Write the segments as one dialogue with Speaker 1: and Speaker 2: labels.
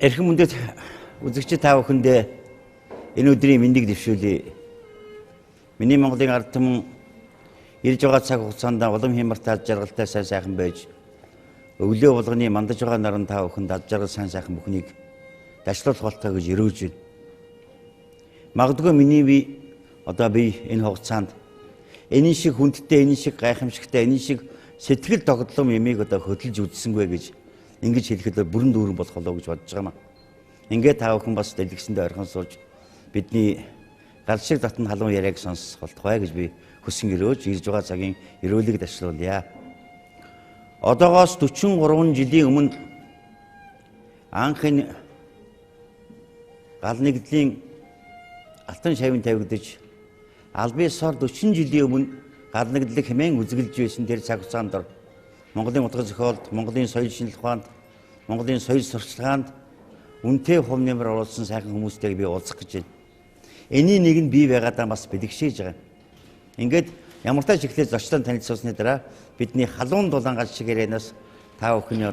Speaker 1: Эрхэм мөндөд үзэгчид та бүхэндээ энэ өдрийн мэндийг дэвшүүлье. Миний Монголын ард түмэн ирж байгаа цаг хугацаанд улам хямртай ад жаргалтай сайн сайхан байж өглөө болгоны мандаж байгаа наран та бүхэнд ад жаргал сайн сайхан бүхнийг дашлуулах болтугай гэж өрөөж байна. Магадгүй миний би энэ хугацаанд энэ шиг хүндтэй, энэ шиг гайхамшигтай, энэ шиг сэтгэл догдлом ямиг хөдөлж үзсэнгүй гэж ингэж хэлэхэд бүрэн дүүрэн болох болоо гэж бодож байгаа юм. Ингээд та бүхэн бас дэлгэсэндээ орхон сууж бидний гал шиг татан халуун яриаг сонсох болтугай гэж би хүсэн өрөөж ирж байгаа цагийн эрүүлэг дашлуулъя. Одоогоос 43 жилийн өмнө анхны гал нэгдлийн алтан шавин тавигдаж албан ёсоор 40 жилийн өмнө гал нэгдлийг хэмээн үзэглэж байсан тэр цаг хугацаанд Монголын утга зохиолд, Монголын соёл шинжилх ухаанд, Монголын соёл сурчлагаанд үнэтэй хувь нэмэр оруулсан сайхан хүмүүстэйг би уулзах гэж байна. Эний нэг нь бий байгаадаа бас бэлгшээж байгаа. Ингээд ямар тач ихлээр зочлон танилцуулсны дараа бидний халуун дулаан шиг ярианаас та бүхний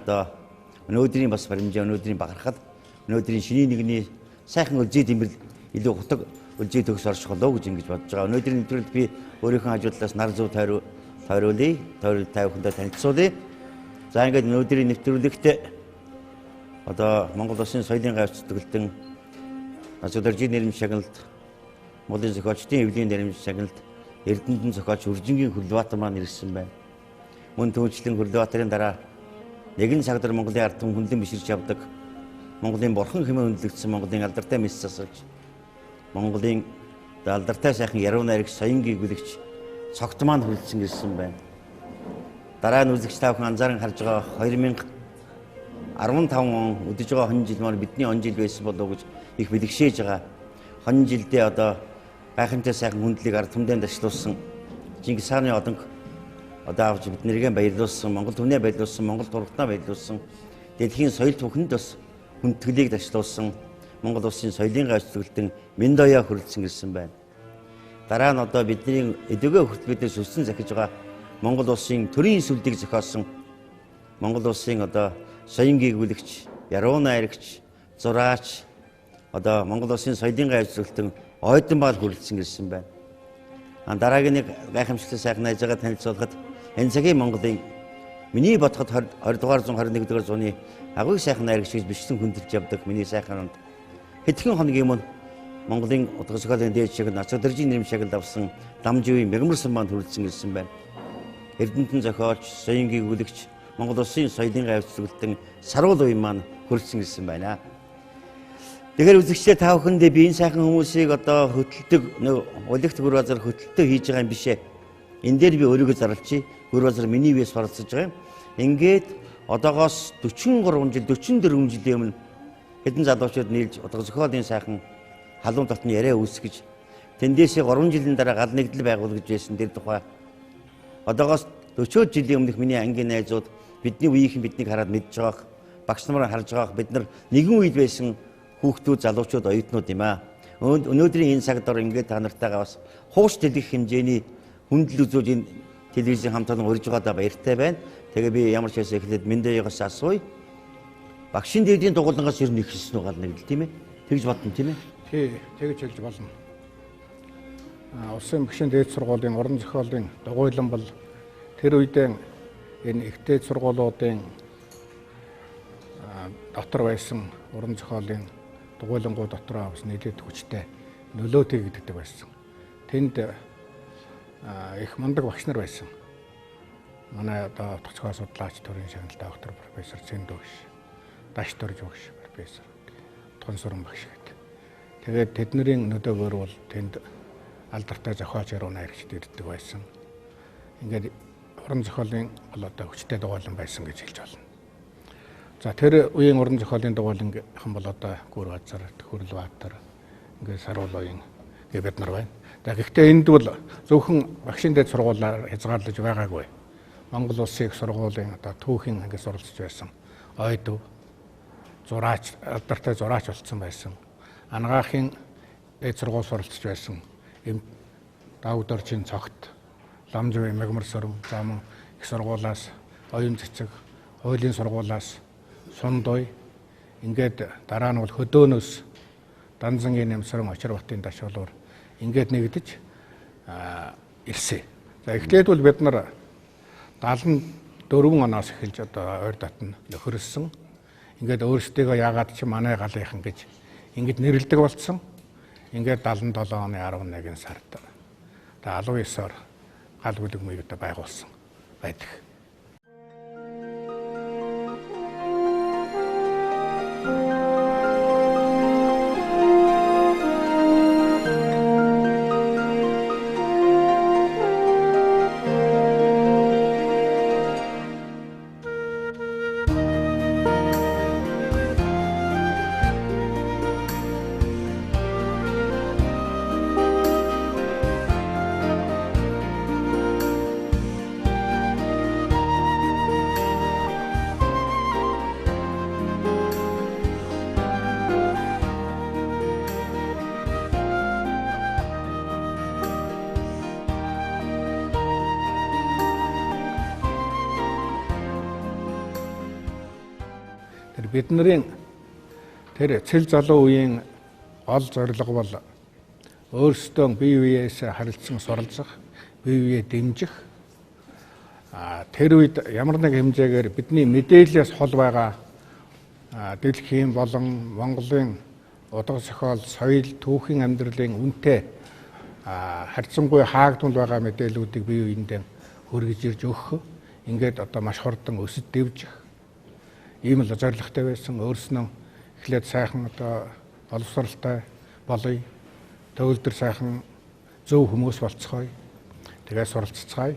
Speaker 1: өнөөдрийн бас баримжаа, өнөөдрийн бахархал, өнөөдрийн шиний нэгний сайхан үлзий дэмбэл илүү хутаг үлзий төгс орших болов гэж ингэж бодож байгаа. Өнөөдрийн нэвтрүүлэгт би өөрийнхөө хажуудлаас нар зүү тойруулъя, та бүхэндээ танилцуулъя. За ингээд өнөөдрийн нэвтрүүлэгт Монгол Улсын соёлын гавьч төгөлтөн Нацударжийн нэрмж шагналт, Монголын зохиолчдын эвлийн нэрмж шагналт, Эрдэнэтэн зохиолч Үржингийн Хүрлбаатар маань ирсэн байна. Мөн түүнчлэн Хүрлбаатарын дараа нэгэн цагдар Монголын ард түмэн хүнлэн биширч явдаг, Монголын бурхан хэмээн хүндлэгдсэн Монголын алдартай мэс засагч, Монголын алдартай сайхан яруу найрагч Соёнгийн гүлэгч цогт маань хүрэлцэн ирсэн байна. Дараа нь үзэгч та бүхэн анзааран харж байгаа 2015 он өдөж байгаа хон жил маань бидний он жил байсан болов уу гэж их бэлгшээж байгаа. Хон жилдээ гайхамшигтай сайхан хүндлийг ард түмэнд дашлуулсан Чингис хааны одонх авч биднэргээ баярлуулсан, Монгол түнээ баярлуулсан, Монгол турхтнаа баярлуулсан, дэлхийн соёлд бүхэнд бас хүндэтгэлийг дашлуулсан Монгол Улсын соёлын гавьч төгөлтөн Миндоёо хүрэлцэн ирсэн байна. Дараа нь бидний эдүгээ хүртэл бидээс өссөн захиж байгаа Монгол Улсын төрийн сүлдийг зохиосон Монгол Улсын Соёнгийн гүлэгч, яруу найрагч, зураач Монгол Улсын соёлын гавьч төгөлтөн Ойдонбаал хүрэлцэн ирсэн байна. Дараагийн нэг гайхамшигтай сайхан найзаагаа танилцуулахад энэ цагийн Монголын миний бодоход 20 дугаар зуун 21 дугаар зууны агуу сайхан найрагч гэж бичлэн хүндэлж явдаг миний сайхан хэдхэн хоногийн өмнө Монголын утга зохиолын дээд шагнал Нацударжийн нэрмж шагнал авсан Дамживын Мягмарсан маань хүрэлцэн ирсэн байна. Эрдэнэтэн зохиолч, Соёнгийн гүлэгч, Монгол Улсын соёлын гавьч төгөлтөн Саруул уян маань хүрэлцэн ирсэн байна. Тэгэхээр үзэгчдээ та бүхэндээ би энэ сайхан хүмүүсийг хөтэлдэг улигт бүр базар хөтөлтөө хийж байгаа юм бишээ. Энэ дээр би өөрийгөө зарлчих. Бүр базар миний биес оролцож байгаа юм. Ингээд одоогоос 43 жил, 44 жилийн өмнө хэдэн залуучууд нийлж утга зохиолын сайхан халуун дотны яриа үүсгэж тэндээсээ 3 жилийн дараа гал нэгдэл байгуулж байсан тэр тухай одоогоос 40 жилийн өмнөх миний ангийн найзууд бидний үеийнхэн биднийг хараад мэдж байгаах, багш нараа харж байгаах бид нар нэгэн үед байсан хүүхдүүд, залуучууд, оюутнууд юм аа. Өнөөдрийн энэ цаг дор ингээд та нартайгаа бас хууш дэлгэх хэмжээний хүндэл үзүүлж энэ телевизийн хамт олон урьж байгаадаа баяртай байна. Тэгээ би ямар ч байсан эхлээд Миндоёоос асууя. Багшийн дээдийн дугуулангаас ер нь ихэлсэн үү гал нэгдэл тийм ээ? Тэгж бодно тийм ээ?
Speaker 2: Тий, тэгж хэлж болно. Улсын багшийн дээд сургуулийн уран зохиолын дугуйлан бол тэр үедээ энэ их дээд сургуулиудын дотор байсан уран зохиолын дугуйлангуу дотроо бас нийлээд хүчтэй нөлөөтэй гэдэг байсан. Тэнд их мундаг багш нар байсан. Манай утга зохиол судлаач төрийн шагналтай доктор профессор Зэндүү багш, Даш Дөрж багш профессор, Тонсорон багш гэдэг. Тэгээд тэдний нөлөөгөөр бол тэнд алдартай зохиолч яруу найрагчд ирдэг байсан. Ингээд уран зохиолын бол хүчтэй дугуйлан байсан гэж хэлж болно. За тэр үеийн уран зохиолын дугуйланхан бол Гүрбазар, Хүрлбаатар, ингээд Саруул уян бид нар байна. Гэхдээ энд бол зөвхөн багшийн дэд сургуулиар хязгаарлаж байгаагүй. Монгол Улсын их сургуулийн түүхийн ангид суралцж байсан Ойдов, зураач, алдартай зураач болсон байсан. Анагаахын дэд сургууль суралцж байсан Давдоржийн цогт, Ламживын Мягмарсан, замун их сургуулиас, оюун цэцэг, хуулийн сургуулиас Сундуй ингээд дараа нь бол хөдөөнөөс Данзангийн Нямсран Очирбатын ташаалуур ингээд нэгдэж ирсэн. За эхлээд бол бид нар 74 оноос эхэлж одоо ойр дотн нөхөрсөн. Ингээд өөрсдөө яагаад чи манай галынхан гэж ингээд нэрлдэг болцсон. Ингээд 77 оны 11 сард 19-оор гал бүлэг мөрөдө байгуулсан байдаг. Бидний тэр цэл залуу үеийн гол зорилго бол өөрсдөө бие биеэс харилцан суралцах, бие биеэ дэмжих. Тэр үед ямар нэг хэмжээгээр бидний мэдээлэлээс хол байгаа дэлхийн болон Монголын удаа зохиол, соёл, түүхийн амьдралын үнэтэй харьцангуй хаагдмал байгаа мэдээллүүдийг бие биендээ хүргэж ирж өгөх. Ингээд одоо маш хурдан өсөж дэвжих. Ийм л зорилготой байсан. Өөрснөө эхлээд сайхан одоо боловсралтай болъё. Төгөлдөр сайхан зөв хүмүүс болцгоё. Тэгээ суралццгаая.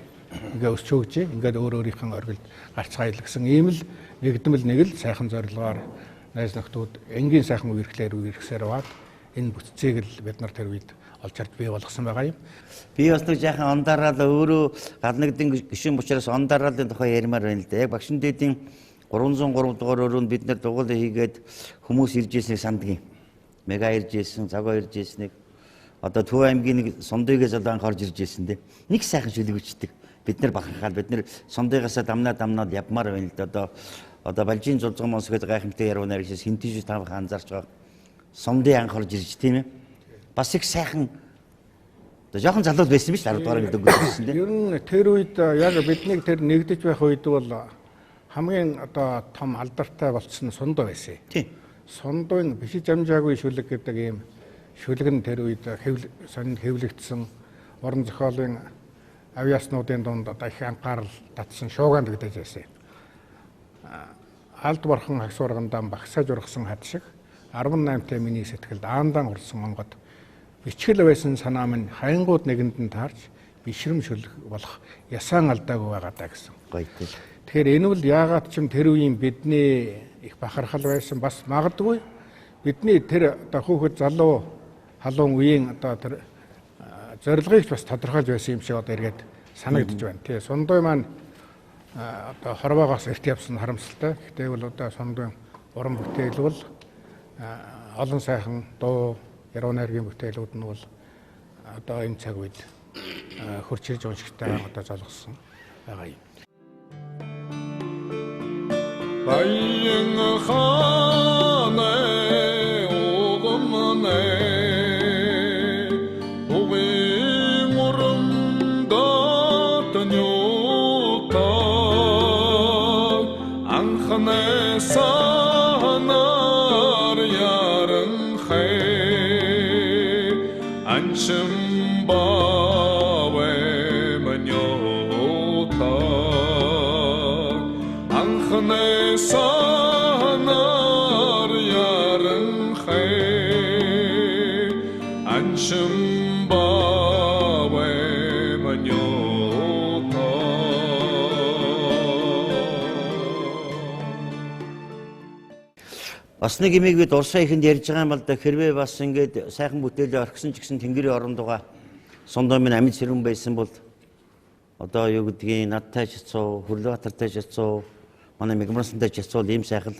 Speaker 2: Ингээ өсч хөгжиж, ингээд өөр өөрийнхөө оргилд гарцгаая гэсэн ийм л нэгдмэл нэг л сайхан зорилгоор найз нөхдүүд энгийн сайхан үерхсээр баад энэ бүтцийг л бид нар тэр үед олж харж бий болгосон байгаа юм.
Speaker 1: Би бас нэг жаахан ондараад өөрөө гаднагдын гишүүн учраас ондараалын тухай ярмаар байна л да. Яг багшин дээдийн 303 дугаар өрөөнд бид нар дугуйл хийгээд хүмүүс ирж ирснийг сандгийн. Мега ирж ирсэн, цагаа ирж ирснийг одоо Төв аймгийн нэг сондыгээс анх орж ирж ирсэн дээ. Нэг сайхан шүлэгчдэг. Бид нар бахархаад бид нар сондыгаас дамнаад явмаар байна л да. Одоо Балжийн зузган монс гэдэг гайхамшигтай яруу найрагчаас хинтэж таах анзаарч байгаа. Сондыг анх орж ирж тийм ээ. Бас их сайхан одоо жоохон залуу байсан биш 10 дугаар гэдэг үгүйсэн дээ.
Speaker 2: Ер нь тэр үед яг биднийг тэр нэгдэж байх үед бол хамгийн одоо том алдартай болцсон сундуу байсан.
Speaker 1: Тийм.
Speaker 2: Сундууны бишиж амжаагүй шүлэг гэдэг ийм шүлэг нь тэр үед сонин хэвлэгдсэн орон зохиолын авиаснуудын дунд одоо их анхаарал татсан шуугаанд гэдэг байсан. Алд борхон хагсуургандаа багсаж ургасан хад шиг 18-тай миний сэтгэлд аандаан урсан онгод бичгэл байсан санаа минь хайнгууд нэгэнд нь таарч бишрэм шүлэг болох ясаан алдаагүй байгаа даа гэсэн.
Speaker 1: Гоё тийм.
Speaker 2: Тэгэхээр энэ бол яагаад ч юм тэр үеийн бидний их бахархал байсан бас магадгүй бидний тэр одоо хүүхэд залуу халуун үеийн одоо тэр зорилгыг бас тодорхойлж байсан юм шиг одоо эргээд санагдж байна. Тий сундуй маань одоо хорвоогоос эрт явсан харамсалтай. Гэхдээ бол одоо сундуй уран бүтээл бол олон сайхан дуу яруу найргийн бүтээлүүд нь бол одоо энэ цаг үед хурц ирж уншигтай одоо золгосон байгаа юм.
Speaker 3: Баян ханаа огомнэ овын урамдат нёта анхнаа санаар яран хэ аншим бавэ манёта анхнаа санаар яран хэ аншим бавэ манёта.
Speaker 1: Бас нэг имийг бид урсаа ихэнд ярьж байгаа юм бол да хэрвээ бас ингээд сайхан бүтээлээ орхисон ч гэсэн тэнгэрийн орондоо сундуу минь амьд сэрүүн байсан бол одоо юу гэдгийг надтай ч хэцүү, Хүрлбаатартай ч хэцүү, манай Мегмарсантай ч хэцүү ийм сайхан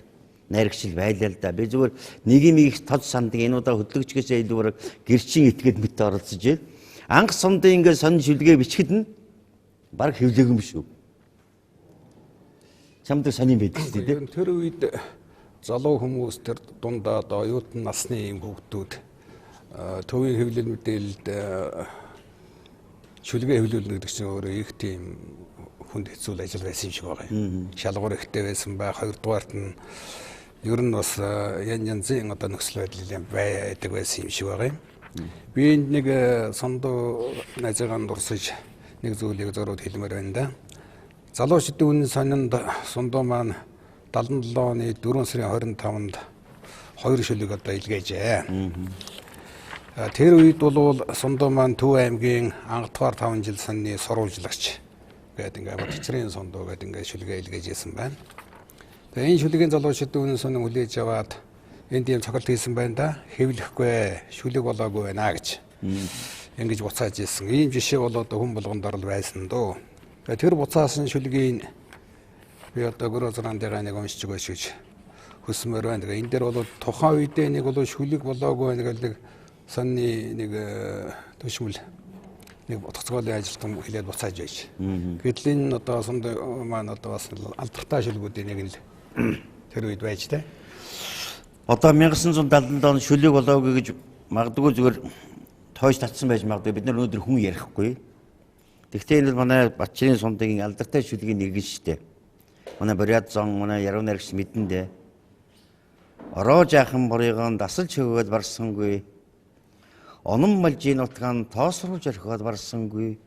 Speaker 1: найрагчл байлаа л да. Би зүгээр нэг юм их тод санддаг энэ удаа хөтлөгчгөөсөө илүүгээр гэрчин итгээд мэт оролцож байна. Анх сундын ингээд сонин шүлгээ бичгэд нь баг хэвлээгүй юм шүү. Чамд сонин байдаг шүү дээ.
Speaker 2: Тэр үед залуу хүмүүс тэр дундаа одоо оюутан насны юм хүүхдүүд төвийн хэвлэл мэдээлэлд шүлгээ хэвлүүлнэ гэдэг чинь өөрөө их тийм хүнд хэцүү ажил байсан юм шиг байгаа юм. Шалгуур ихтэй байсан байх. Хоёрдугаарт нь ер нь бас янзын одоо нөхцөл байдал байдаг байсан юм шиг байгаа юм. Би нэг сондоо найзаагаа дурсаж нэг зүйлийг зөрүүд хэлмээр байна да. Залуу шидийн үнэн сонинд сондоо маань 77 оны 4 сарын 25-нд 2 шүлэг одоо илгээжээ. Тэр үед бол сондоо маань Төв аймгийн ангадугаар 5 жил сонины сурвалжлагч гэдэг ингээ бодцрын сондоо гэдэг ингээ шүлгээ илгээжсэн байна. Тэгээ энэ шүлгийн залуу шидийн үнэн сонин хүлээж аваад энд ийм цогцолт хийсэн байна да. Хэвлэхгүй, шүлэг болоогүй байна гэж. Ингэж буцааж ирсэн. Ийм жишээ бол одоо хүн болгонд орол байсан дөө. Тэгээ тэр буцаасан шүлгийн би одоо гөрөөзрандыгаа нэг уншиж өгөөч гэж хүсмээр байна. Тэгээ энэ дээр бол тухайн үедээ нэг бол шүлэг болоогүй нэг л сонны нэг төшмөл нэг утгацгоолын ажилтан хэлээд буцааж байж. Гэтэл энэ одоо сондоо маань одоо бас алдартай шүлгүүдийн нэг л тэр үед байж таа.
Speaker 1: Одоо 1977 он шүлэг болоогүй гэж магадгүй зүгээр тойж татсан байж магадгүй бид нар өнөөдөр хүн ярихгүй. Тэгвэл энэ манай Батчирын сундагийн алдартай шүлгийн нэг нь шүү дээ. Манай Бориад зон, манай яруу найрагч мэдэн дээ. Ороо жаахан борыгоон дасалж өгөөд барсангүй. Онон малжийн утгаан тоосруулж орхиод барсангүй.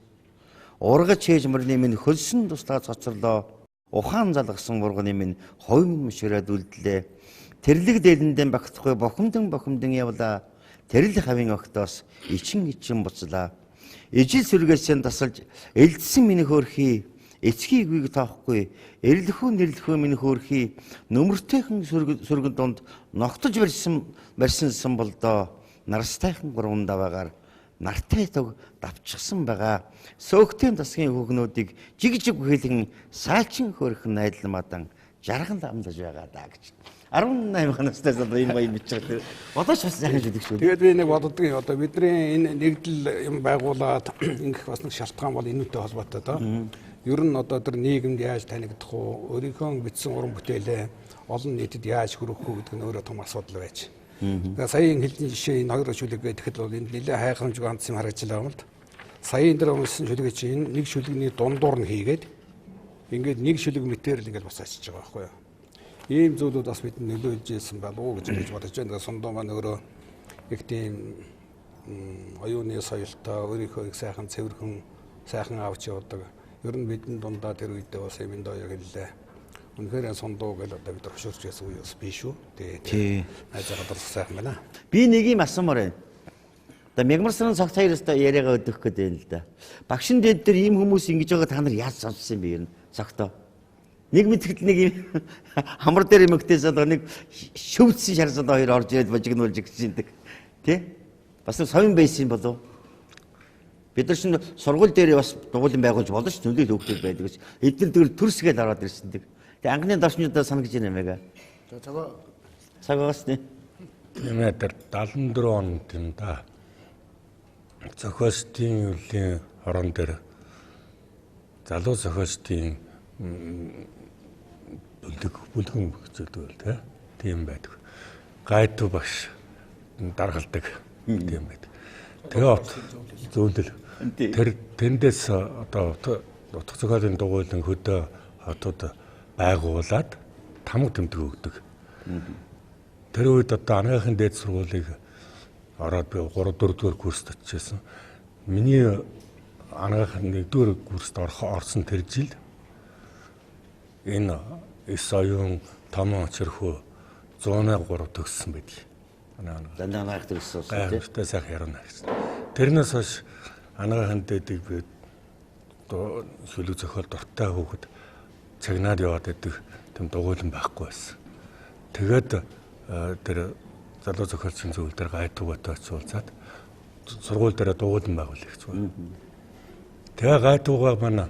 Speaker 1: Ургаж хийж мөрний минь хөлсөн тусдаа цоцорлоо. Ухаан залгасан урганы минь хойн мөшөрөөд үлдлээ. Тэрлэг дээлэндэн багтахгүй бохомдон явлаа. Тэрл хавийн огтоос ичин буцлаа. Ижил сүргээсээ тасалж элдсэн миний хөөрхий. Эцгийг үеиг тоохгүй. Нэрлэхүү миний хөөрхий. Нөмөртэйхэн сүргэн донд ногтож барьсан болдоо. Нарстайхан гурван даваагаар нартай төг давчсан байгаа. Сөөхтийн тасгийн хүүхнүүдийг жиг хэлэн саачин хөөрхөн найдалмаадан жарган амлаж байгаа даа гэж. 18 настай залуу энэ баян бичдэг. Одоо ч бас сайхан шүлэг шүү.
Speaker 2: Тэгээд би нэг боддог юм. Одоо бидний энэ нэгдэл юм байгуулад ингэх бас нэг шалтгаан бол энүүтэй холбоотой доо. Ер нь одоо тэр нийгэмд яаж танигдах уу, өөрийнхөө бичсэн уран бүтээлээ олон нийтэд яаж хүргэх үү гэдэг нь өөрөө том асуудал байж. Тэгээ саяын хэлний жишээ энэ хоёр шүлэг гэхэд бол энэ нэлээд хайхрамжгүй ганц юм харагдчихлаа юм л да. Саяын дээр өмсөн шүлэг чинь нэг шүлэгний дундуур нь хийгээд ингээд нэг шүлэг мэтэр л ингээд босаачиж байгаа байхгүй юу. Ийм зүйлүүд бас бид нөлөөлж ирсэн болов уу гэж бодож байна. Сондоо маань өөрөө их тийм оюуны соёлтой, өөрийнхөө их сайхан цэвэрхэн сайхан авч явдаг. Ер нь бидний дундаа тэр үедээ бас юм доо яг хэллээ. Үнэхээр сондоо гэл одоо бид хөшөөрч байсан үе бас биш үү. Тэгээд найзаагаа дурсах сайхан байна.
Speaker 1: Би нэг юм асуумаар байна. Одоо мягмарсан цагт хоёроос яриагаа өдөх гээд байна л да. Багшин дээд дээр ийм хүмүүс ингэж байгаа та нар яаж сонссон юм бэ ер нь цагтаа? Нэг мэдгэд нэг юм хамар дээр эмэгтэйс одоо нэг шөвдсөн шарсад хоёр орж ирээд божигнуулж гисэндэг. Тэ? Бас нэг совин байсан болов. Бид нар чинь сургууль дээр бас дугуулын байгуулж болно ш нөлөөл хөөгдөд байдаг ш. Эдгээр тэгэл төрсгээд ороод ирсэндэг. Тэгээ анхны давчнуудаа санагж байна юм яга. Цагаас нэ.
Speaker 4: Нэмээд тэр 74 онд юм да. Зохиолчдын үеийн орон дээр залуу зохиолчдын бүлгэн хөгжөөд байл тийм байдаг. Гайдуу багш даргалдаг тийм байдаг. Тэгээ зөвлөл тэр тэндээс одоо утга зохиолын дугуйлан хөдөө хотод байгуулад тамга тэмдэг өгдөг. Тэр үед одоо анагаахын дээд сургуулийг ороод би 3 4 дугаар курст очижсэн. Миний анагаахын 1-р курст орсон тэр жил энэ эс оюун томон очирхөө 103 төгссөн байдаг.
Speaker 1: Дандаа анагаах төгссөн тийм.
Speaker 4: Гайхалтай сайхан ярина гэсэн. Тэрнээс хойш анагаахын дээдийг би шүлэг зохиол дуртай хөөхд цагнаад яваад байдаг тэм дугуйлан байхгүй байсан. Тэгээд тэр залуу зохиолчийн зөвлөл дээр гайдуугатай очиулцаад сургууль дээр дугуйлан байгуулъя гэж байна. Тэгээ гайдуугаа манай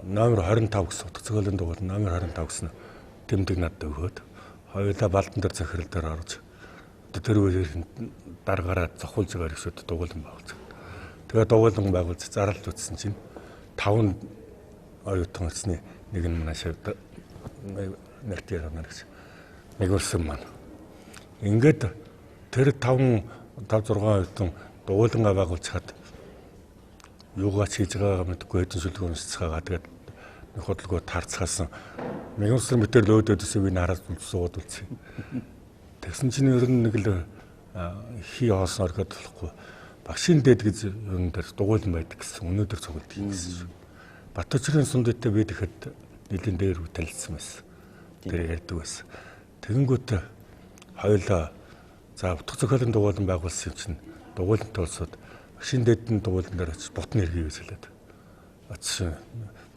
Speaker 4: номер 25 гэсэн утга зохиолын дугуйл номер 25 гэсэн тэмдэг надад өгөөд хоёулаа балдан дээр захирал дээр орж тэр үеийн даргаараа зохиулж байгаа хэрэгсүүд дугуйлан байгуулсан. Тэгээ дугуйлан байгуулж зарлж утсан чинь 5 оюутан очсны нэг нь манай шавд нэгдэл нар гэсэн. нэгүүлсэн маань. Ингээд тэр 5 6 хэдэн дугуйлангаа байгуулж хаад юугаач хийж байгаагаа мэдгүй хэдэн шүлгүүнээс цаагаа тэгээд нэг хөдөлгөөр таарцгаасан нэгүүлсэн мэтэр лөөдөөдөөс би нараас сууд үлдсэн. Тэгсэн чинь ер нь нэг л хий хоосон орхиод болохгүй багшийн дэд гэж юм дээр дугуйлан байдаг гэсэн өнөөдөр цуглдгийг гэсэн шүү. Батөчрийн сундэтэй би тэгэхэд нэлийн дээр танилцсан байсан. Тэр ярьдаг байсан. Тэгэнгүүт хоёулаа за утга зохиолын дугуйлан байгуулсан юм чинь дугуйлан тоолсод багшийн дэдний дугуйлан дээр очиж бутны эрхийг үзүүлээд очиж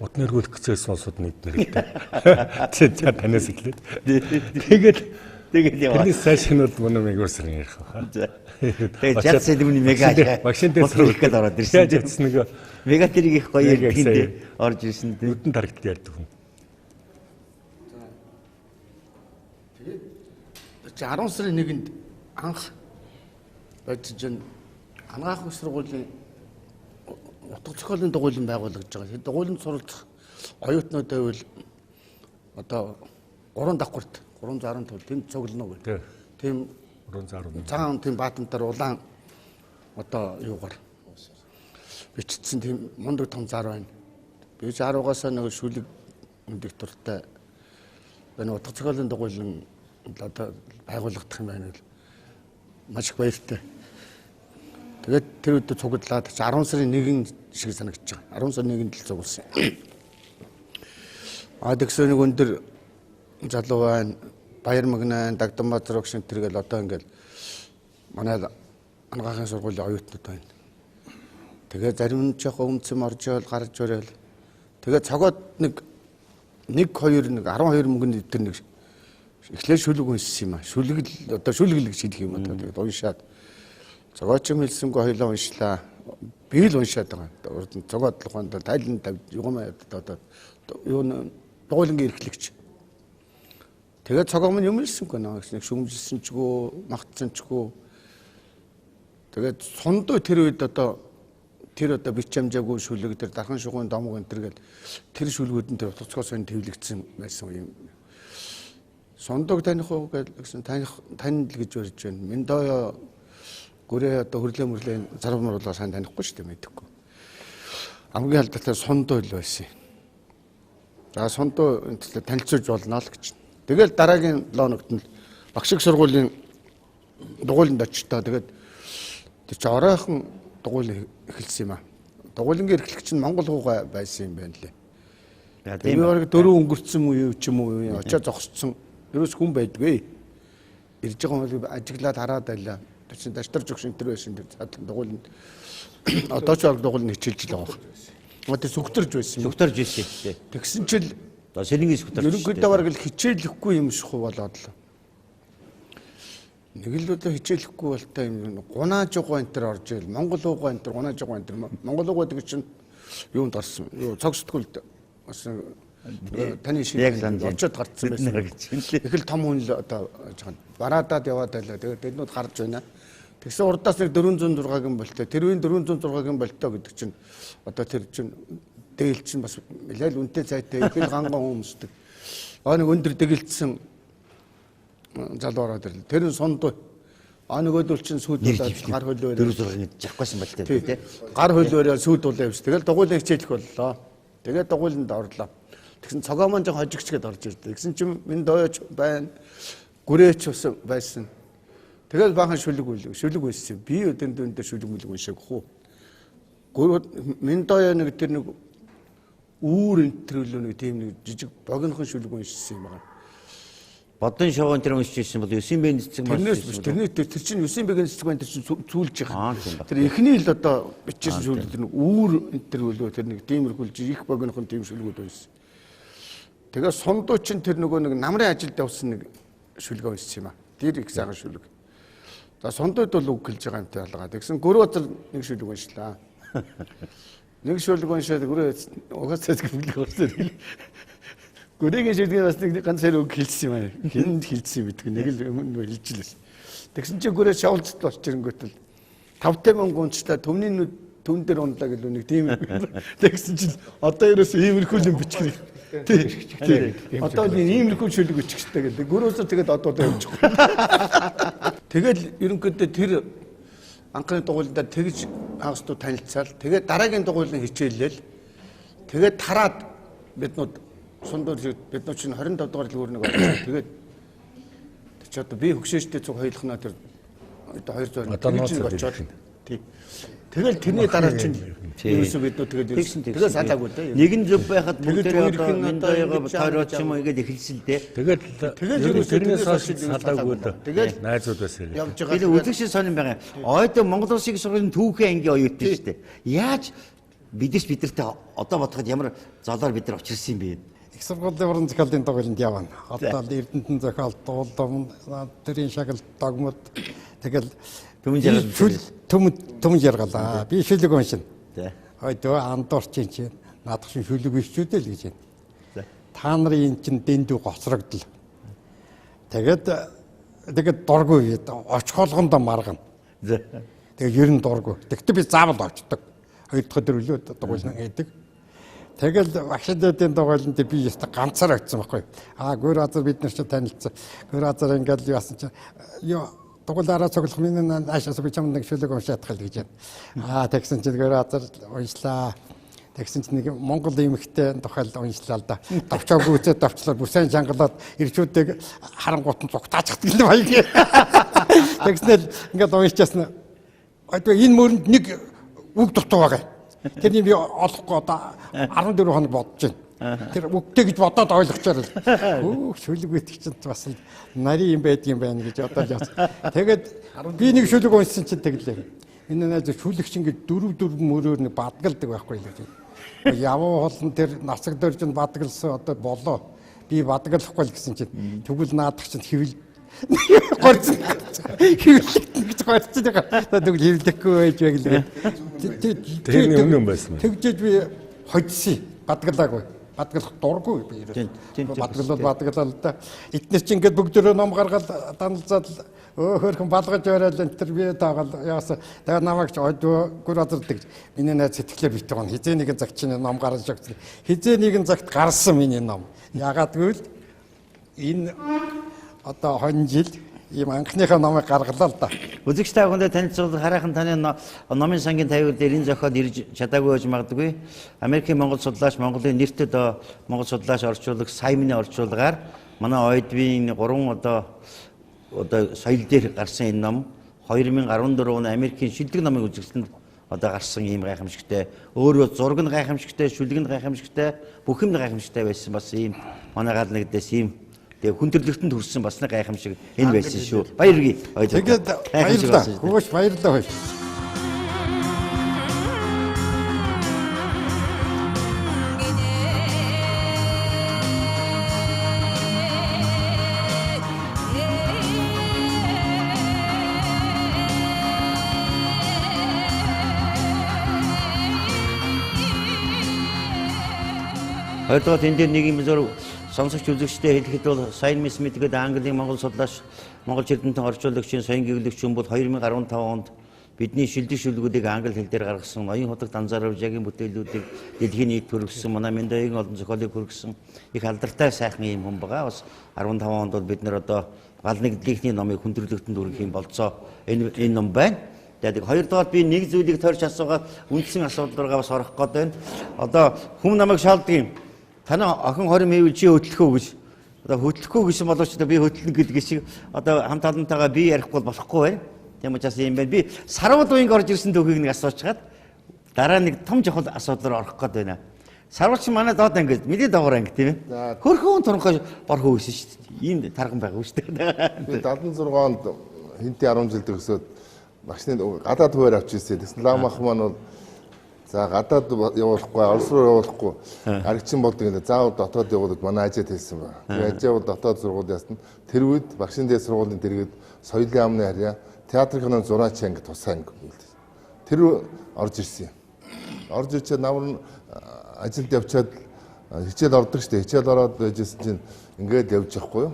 Speaker 4: бутны эргүүлэх гэжсэн улсууд нэг нэртэй. За танаас эхлээд тэгээд яваа. Тэрний сайшин бол манай мэгүүрсэн ярих баха.
Speaker 1: Тэгээд жадсан дэмний мега
Speaker 4: багшийн дэд сурах
Speaker 1: гээд ороод ирсэн.
Speaker 4: Жадсан нэг
Speaker 1: мега тэрийг их гоё ярьдیں۔ Орж ирсэн.
Speaker 4: Нүдэн тарагт ярьдаг хүн.
Speaker 2: Тэгээд 10 сарын 1-нд анх бодсон анагаах сургуулийн утга зохиолын дугуйлан байгуулагдж байгаа. Тэгээд дугуйланд суралцах оюутнууд байвал одоо 3 давхарт 360 төл тэнд цуглана уу гэх. Тийм
Speaker 4: 360.
Speaker 2: Цагаан тийм баатантар улаан одоо юугаар бичсэн тийм мундаг том зар байна. Би 10-аас нэг шүлэг өндөг туртай энэ утга зохиолын дугуйлан одоо байгуулагдах юм байна л маш их баяртай. Тэгээд тэр үедээ цуглаад 10 сарын 1 шиг санагдаж байгаа. 10 сарын 1-нд л цугласан. Тэгсэн нэг өндөр залуу байна. Баяр магнаа, Дагдан Базар огшин тэргээл одоо ингээл манай анагаахын сургуулийн оюутнууд байна. Тэгээ зарим нь жоохон өмцөм орж ивэл гарч өрөөл. Тэгээ цогоод нэг 12 мөнгөнд тэр нэг эхлээд шүлэг уншсан юм аа. Шүлэг одоо шүлэг гэж хэлэх юм одоо тэгээд уншаад цогооч юм хэлсэнгүй хоёлоо уншлаа. Би л уншаад байгаа. Урд нь цогоод л ухаанд тайлан тавь югамаа одоо юу дугуйлангийн эрхлэгч. Тэгээд цогоо минь юм хэлсэнгүй наа гэж нэг шүмжилсэн чгөө, магтсан чгөө. Тэгээд сундуу тэр үед одоо бичамжаагүй шүлэг тэр дархан шугуун домог энэ төргээл тэр шүлгүүд нь тэр утгацгоос нь төвлөгдсөн байсан юм. Сундууг таних уу гэсэн тань л гэж барьж байна. Миндоо гүрээ одоо хөрлөө зарав муурлаа сайн танихгүй шүү дээ мэдэхгүй. Хамгийн алдартай сундуу л байсан. За сундуу танилцуулж болно л гэж. Тэгэл дараагийн лоногт нь багш их сургуулийн дугуйланд очтоо тэгээд тэр чи оройхон дугуйл эхэлсэн юм аа. Дугуйлангийн эрхлэгч нь Монгол хуугай байсан юм байна лээ. Тэгээд би дөрөв өнгөрцөн үе ч юм уу очоо зогсцсон. Ерөөс хүн байдгүй. Ирж байгаа хүн ажиглаад хараад байлаа. Тэр чин даштарж өгш энэ төр байсан тэр задлан дугуйланд одоо ч дугуйланд хичээлж л байгаа. Одоо сүгтэрж байсан.
Speaker 1: Сүгтэрж ирсэн.
Speaker 2: Тэгсэн чил
Speaker 1: одоо сэрэнгийн сүгтэрж.
Speaker 2: Ерөнхийдөө бараг л хичээлэхгүй юм шиг болоод л. Нэг л удаа хичээлэхгүй болтой юм гунааж байгаа энэ төр орж ийл Монгол уугаа энэ төр гунааж байгаа энэ төр Монгол уугаа гэдэг чинь юунд гарсан. Юу цог сэтгүүлд бас таны шиг очоод гарцсан байсан. Их л том хүн л одоо бараадад яваад байлаа. Тэгээд тэднүүд гарч байна. Тэгсэн урдаас нэг 406-гийн болтой. Тэр үеийн 406-гийн болтой гэдэг чинь одоо тэр чинь дээл чинь бас нэлээд үнэтэй цайтай их л ганган хүмүүсдэг. Нэг өндөр дэгэлцсэн залуу ороод ирлээ. Тэр нь сундуу. Нөгөөдөл чинь сүйд болоод гар хөлөөр
Speaker 1: 406-ыг жавхгүйсэн болтой тий.
Speaker 2: Гар хөлөөрөө сүйд болоо явж. Тэгэл дугуйлан хичээлэх боллоо. Тэгээд дугуйланд орлоо. Тэгсэн цогоо маань жоо хожигчгээд орж ирдэ. Тэгсэн чинь минь дойч байна. Гүрээч байсан. Тэгээд баахан шүлэг байсан. Би өдөр дээр шүлэг уншааг хөө. Минь дойо нэг тэр нэг үүр энтрүүлөө нэг тийм нэг жижиг богинохон шүлэг уншсан юм байна.
Speaker 1: Бодон шогоон тэр уншиж ирсэн бол 9 бэн цэцэг маш.
Speaker 2: Тэр чинь 9 бэн цэцэг байна тэр чинь цүүлж байгаа. Тэр эхний л одоо бичсэн шүлэг тэр нэг үүр энтрүүлөө тэр нэг тиймэрхүүлж их богинохон тийм шүлгүүд байсан. Тэгээ сундуу чинь тэр нөгөө нэг намрын ажилд явсан нэг шүлэг уншсан юм аа. Тэр их сайхан шүлэг. За сундууд бол үг хэлж байгаа юмтай ялгаа. Тэгсэн гөрөө өдөр нэг шүлэг уншлаа. Нэг шүлэг уншаад гөрөө угаасаа бүлэг болсон. Гөрөөгийн шүлгээ бас нэг ганц хэрэг үг хэлсэн юм аа. Хэнд хэлсэн юм битгий нэг л өмнө хэлжлээ. Тэгсэн чинь гөрөө шавлцд болч ирэнгүүт л 5,000 унчлаа төмний түн дээр ундлаа гэлөө нэг тийм. Тэгсэн чинь одоо ерөөсөө иймэрхүү юм бичих.
Speaker 5: Одоо л иймэрхүү шүлэг өчгчтэй гэдэг. Гөрөөсөө тэгээд одоо явж байгаа. Тэгэл ерөнхийдөө тэр анхны дугуйлдаар тэгж хагасдуу танилцаал. Тэгээд дараагийн дугуйлын хичээлэл. Тэгээд тараад биднүүд сундуур биднүүд чинь 25 дугаар л өөрнөг олсон. Тэгээд чи одоо би хөгшөөжтэй цуг хоёулахнаа тэр одоо 200 тэгж очоод тий. Тэгэл тэрний дараа чинь ерөөсөө биднүүд тэгээд салаагүй дээ.
Speaker 1: Нэгэн зөв байхад бүгдээ одоо миндаяга тойрооч юм ингээд эхэлсэн л дээ.
Speaker 4: Тэгээд тэрнээс хойш салаагүй дээ. Тэгээд найзууд байсан юм.
Speaker 5: Явж байгаа.
Speaker 1: Тэгээд үзэгч сонирн байгаа. Ойдоо Монгол Улсын сургуулийн түүхэн ангийн оюутан шүү дээ. Яаж бидэртээ одоо бодоход ямар золоор бид нар очирсан юм бэ?
Speaker 6: Их сургуулийн уран зохиолын дугуйланд явна. Одоо л Эрдэнэтэн зохиол, дуулам, тэрийн шагнал, догмод тэгэл төмөн жаргалаа. Би шүлэг уншина. Ойдоо андуурчин чинь наадах шин шүлэг биш ч үдэл гэж байна. Та нарын эн чин дэндүү гоцрогдол. Тэгээд дургүй очихолгондоо маргана. Тэгээд ер нь дургүй. Тэгтээ би заавал очдог. 2 дахь өдөр үлээд дугуйлна гэдэг. Тэгэл багшдын дугуйланд би яста ганцаар очсон байхгүй. Гөр азар бид нар ч танилцсан. Гөр азар ингээл яасан чи дугуйлаараа цоглох миний наашаас би чамд нэг шүлэг уншаад тахал гэж байна. Тэгсэн чинь гөр азар уншлаа. Тэгсэн чинь нэг Монгол эмэгтэй тухайл уншлаа л да. Товчоогүй үзээд товчлоод бүсэн чангалаад ирчүүдийг харангуут нь цугтаач гэдэг юм баяг. Тэгснээр ингээд уншчихсан. Энэ мөрөнд нэг үг дутуу байгаа. Тэрний би олохгүй одоо 14 хоног бодож байна. Тэр үгтэй гэж бодоод ойлгочоор л. Шүлэг үйтгэж чинь бас л нарийн юм байдгийн байна гэж одоо л яасан. Тэгээд би нэг шүлэг уншсан чинь тэглээ. Энэ найз шүлэгч ингээд 4 мөрөөр нэг бадгалдаг байхгүй л гэж. Яваа холн тэр насаг дөржинд бадгалсан одоо болоо. Би бадгалахгүй л гэсэн чинь тэгвэл наадах чинь хэвэл горцсон. Хэвлэгдэн гэж горцсон байгаа. Тэгвэл хэвлэхгүй байж байглаа.
Speaker 4: Тэрний өмнө байсан.
Speaker 6: Тэгжээж би хоцсон. Бадгалаагүй. Бадгалах дургүй би ерөөс. Бадгалаа л да. Эднэр чинь ингээд бүгдөө ном гаргаад даналзаад хөөрхөн балгаж ороод энэ төр би таагаал яасан. Тэгээ намайг ч ойдоо гүр азардаг. Миний найз сэтгэлээр бит байгаа. Хизээ нэгэн цагт чинь ном гаргаж өгсөн. Хизээ нэгэн цагт гарсан миний ном. Ягаад гэвэл энэ одоо 20 жил ийм анхныхаа номыг гаргалаа л да.
Speaker 1: Үзэгч та бүхэндээ танилцуулах хараахан таны номын сангийн тавиур дээр энэ зохиол ирж чадаагүй байж магадгүй. Америкийн Монгол судлаач, Монголын нэртэд Монгол судлаач орчуулах Саймны орчуулгаар манай ойдвийн 3 одоо соёл дээр гарсан энэ ном 2014 он Америкийн шилдэг номын үзэгсэлд одоо гарсан ийм гайхамшигтай, өөрөө зураг нь гайхамшигтай, шүлэг нь гайхамшигтай, бүх юм гайхамшигтай байсан бас ийм манай гал нэгдээс ийм тэгээ хүндрэлтэнд хүрсэн бас нэг гайхамшиг энэ байсан шүү. Баяргий.
Speaker 6: Тэгээд баярлалаа. Хөөш баярлалаа хөөш.
Speaker 1: Хоёрдугаар энэ дээр нэг юм зур сонсогч үзэгчтэй хэлэхэд бол Сайн Смит гэдэг Английн Монгол судлаач, Монгол Эрдэнэтэн орчуулагчийн соён гэвлэгчүн бол 2015 онд бидний шилдэг шүлгүүдийг англи хэл дээр гаргасан оюун худаг данзаарав жагийн бүтээлүүдийг дэлхийн нийт хүргэсэн манай Мэндогийн олон зохиолыг хүргэсэн их алдартай сайхан юм хүн байгаа. Бас 15 онд бол бид нэр одоо гал нэгдлийнхний номыг хүндрэлтэнд хүргэх юм болцоо энэ ном байна. Тэгээд хоёрдугаар би нэг зүйлийг тойрч асуугаад үндсэн асуудал руугаа бас орох гээд байна. Одоо хүм намайг шаалдаг юм. Таны охин 20 мэйвэл чи хөтлөхөө гэж. Одоо хөтлөхгүй гэсэн боловч би хөтлөн гэдэг шиг одоо хамт олонтойгоо би ярихгүй болохгүй байна. Тийм учраас юм байна. Би сарвал уянг орж ирсэн түүхийг нэг асуучгаад дараа нэг том жохол асуудал руу орох гээд байна. Сарвалч манай доод ангид мэдээ доогоор анги тийм ээ. Хөрхөн турхай борхоо үйсэн шүү дээ. Ийм тарган байгаа шүү дээ.
Speaker 7: Би 76 онд хинти 10 жил төгсөөд багшны гадаад хуваар авч ирсэн. Тэгсэн лам ах маань бол за гадаад явуулахгүй, Орос руу явуулахгүй аригчин болдог гэдэг. Заавал дотоод явуулаад манай ажид хэлсэн байна. Тэгээ ажид бол дотоод сургууль ясна. Тэр үед багшийн дээд сургуулийн дэргэд соёлын яамны харьяа театрын зураач анги тусаа анги гэдэг. Тэр орж ирсэн юм. Орж ирчээд намар ажилд явчаад хичээл ордог шүү дээ. Хичээл ороод байжсэн чинь ингээд явж явахгүй юу?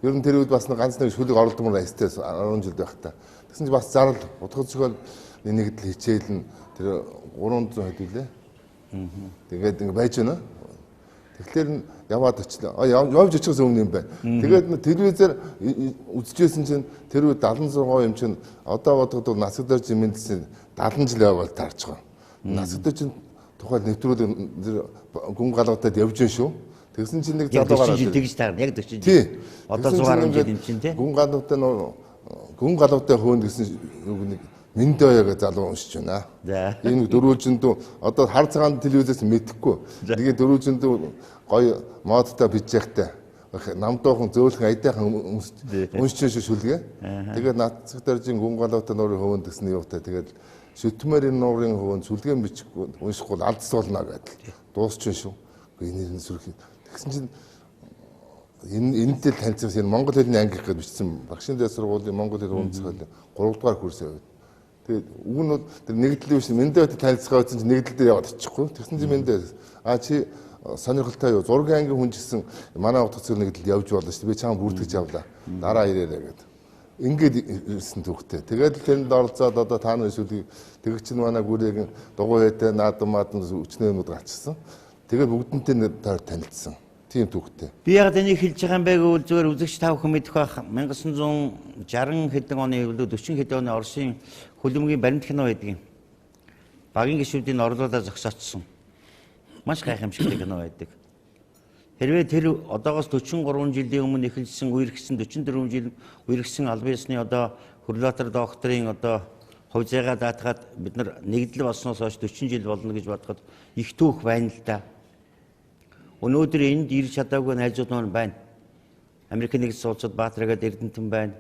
Speaker 7: Ер нь тэр үед бас ганц нэг шүлэг оролдмор байстай 10 жил байхдаа. Тэгсэн чинь бас зарал утга зохиол нэгдэл хичээл нь тэр 300 хэд үлээ. Тэгээд ингэ байж байна. Тэгэхээр нь яваад очлоо. Явж очихоос өмнө юм байна. Тэгээд телевизээр үзчихсэн чинь тэр үед 76 юм чинь одоо бодоход насаг дээр жимэндсэн 70 жил яваал таарч байгаа. Насаг дээр чинь тухайн нэвтрүүл гүн галгатад явж гин шүү. Тэгсэн чинь нэг залуу гараад
Speaker 1: тэгж таарна. Яг 40 жил. Одоо 110 жил юм чинь тий.
Speaker 7: Гүн галгатаа хөөн гэсэн нэг Миндоё гэж залуу уншиж байна. Энэ дөрвөлжиндүү одоо хар цагаан телевизээс мэдэхгүй. Тэгээд дөрвөлжиндүү гоё модтой бичээхтэй намдуухан зөөлхөн айдаахан уншиж шүлгээ. Тэгээд нацаг даржин гүн галуутай нуурын хөвөнд гэсэн юутай тэгээд шүтмэрийн нуурын хөвөнд сүлгэн бичихгүй уншихгүй алдцуулна гэдэг. Дуусчин шүү. Энэ сүрхий. Тэгсэн чинь энэтэй танилцсан энэ Монгол хэлний анги гэж бичсэн багшийн дэс сургуулийн Монгол хэл үндэслэл 3 дугаар курсын үед. Тэгээд үг нь бол тэр нэгдэл биш мэндээд танилцгаа байсан чинь нэгдэл дээр яваад очихгүй. Тэгсэн чинь мэндээ чи сонирхолтой юу? Зургийн ангийн хүн гэсэн манай утгац нэгдэл явж болно шүү дээ. Би чам бүртгэж явлаа. Дараа ирээрэй гэдэг. Ингээд ирсэн түүхтэй. Тэгээд тэнд оролцоод одоо та нарын сүлгийг тэгэг чинь манай гүрээгийн дугуй хэдэ наадмаад өчнөөнүүд гарчсан. Тэгээд бүгдэнтэй танилцсан. Тийм түүхтэй.
Speaker 1: Би яг энийг хэлж байгаа юм байг үл зүгээр үзэгч тав хүн мэдэх байх 1960 хэдэн оны 40 хэдэн оны Оросын хөлбөмбөгийн баримт кино байдаг юм. Багийн гишүүдийн орлуулаа зогсоочсон. Маш гайхамшигтай кино байдаг. Хэрвээ тэр одоогоос 43 жилийн өмнө эхэлсэн үерхсэн 44 жил үерхсэн албан ёсны одоо хөрлөтөр докторийн одоо хувь зайгаа даатгаад бид нар нэгдэл болсноос хойш 40 жил болно гэж бодоход их түүх байна л да. Өнөөдөр энд ирж чадаагүй найзууд маань байна. Америк нэгдсэн улсад Баатаргаад Эрдэнтэн байна.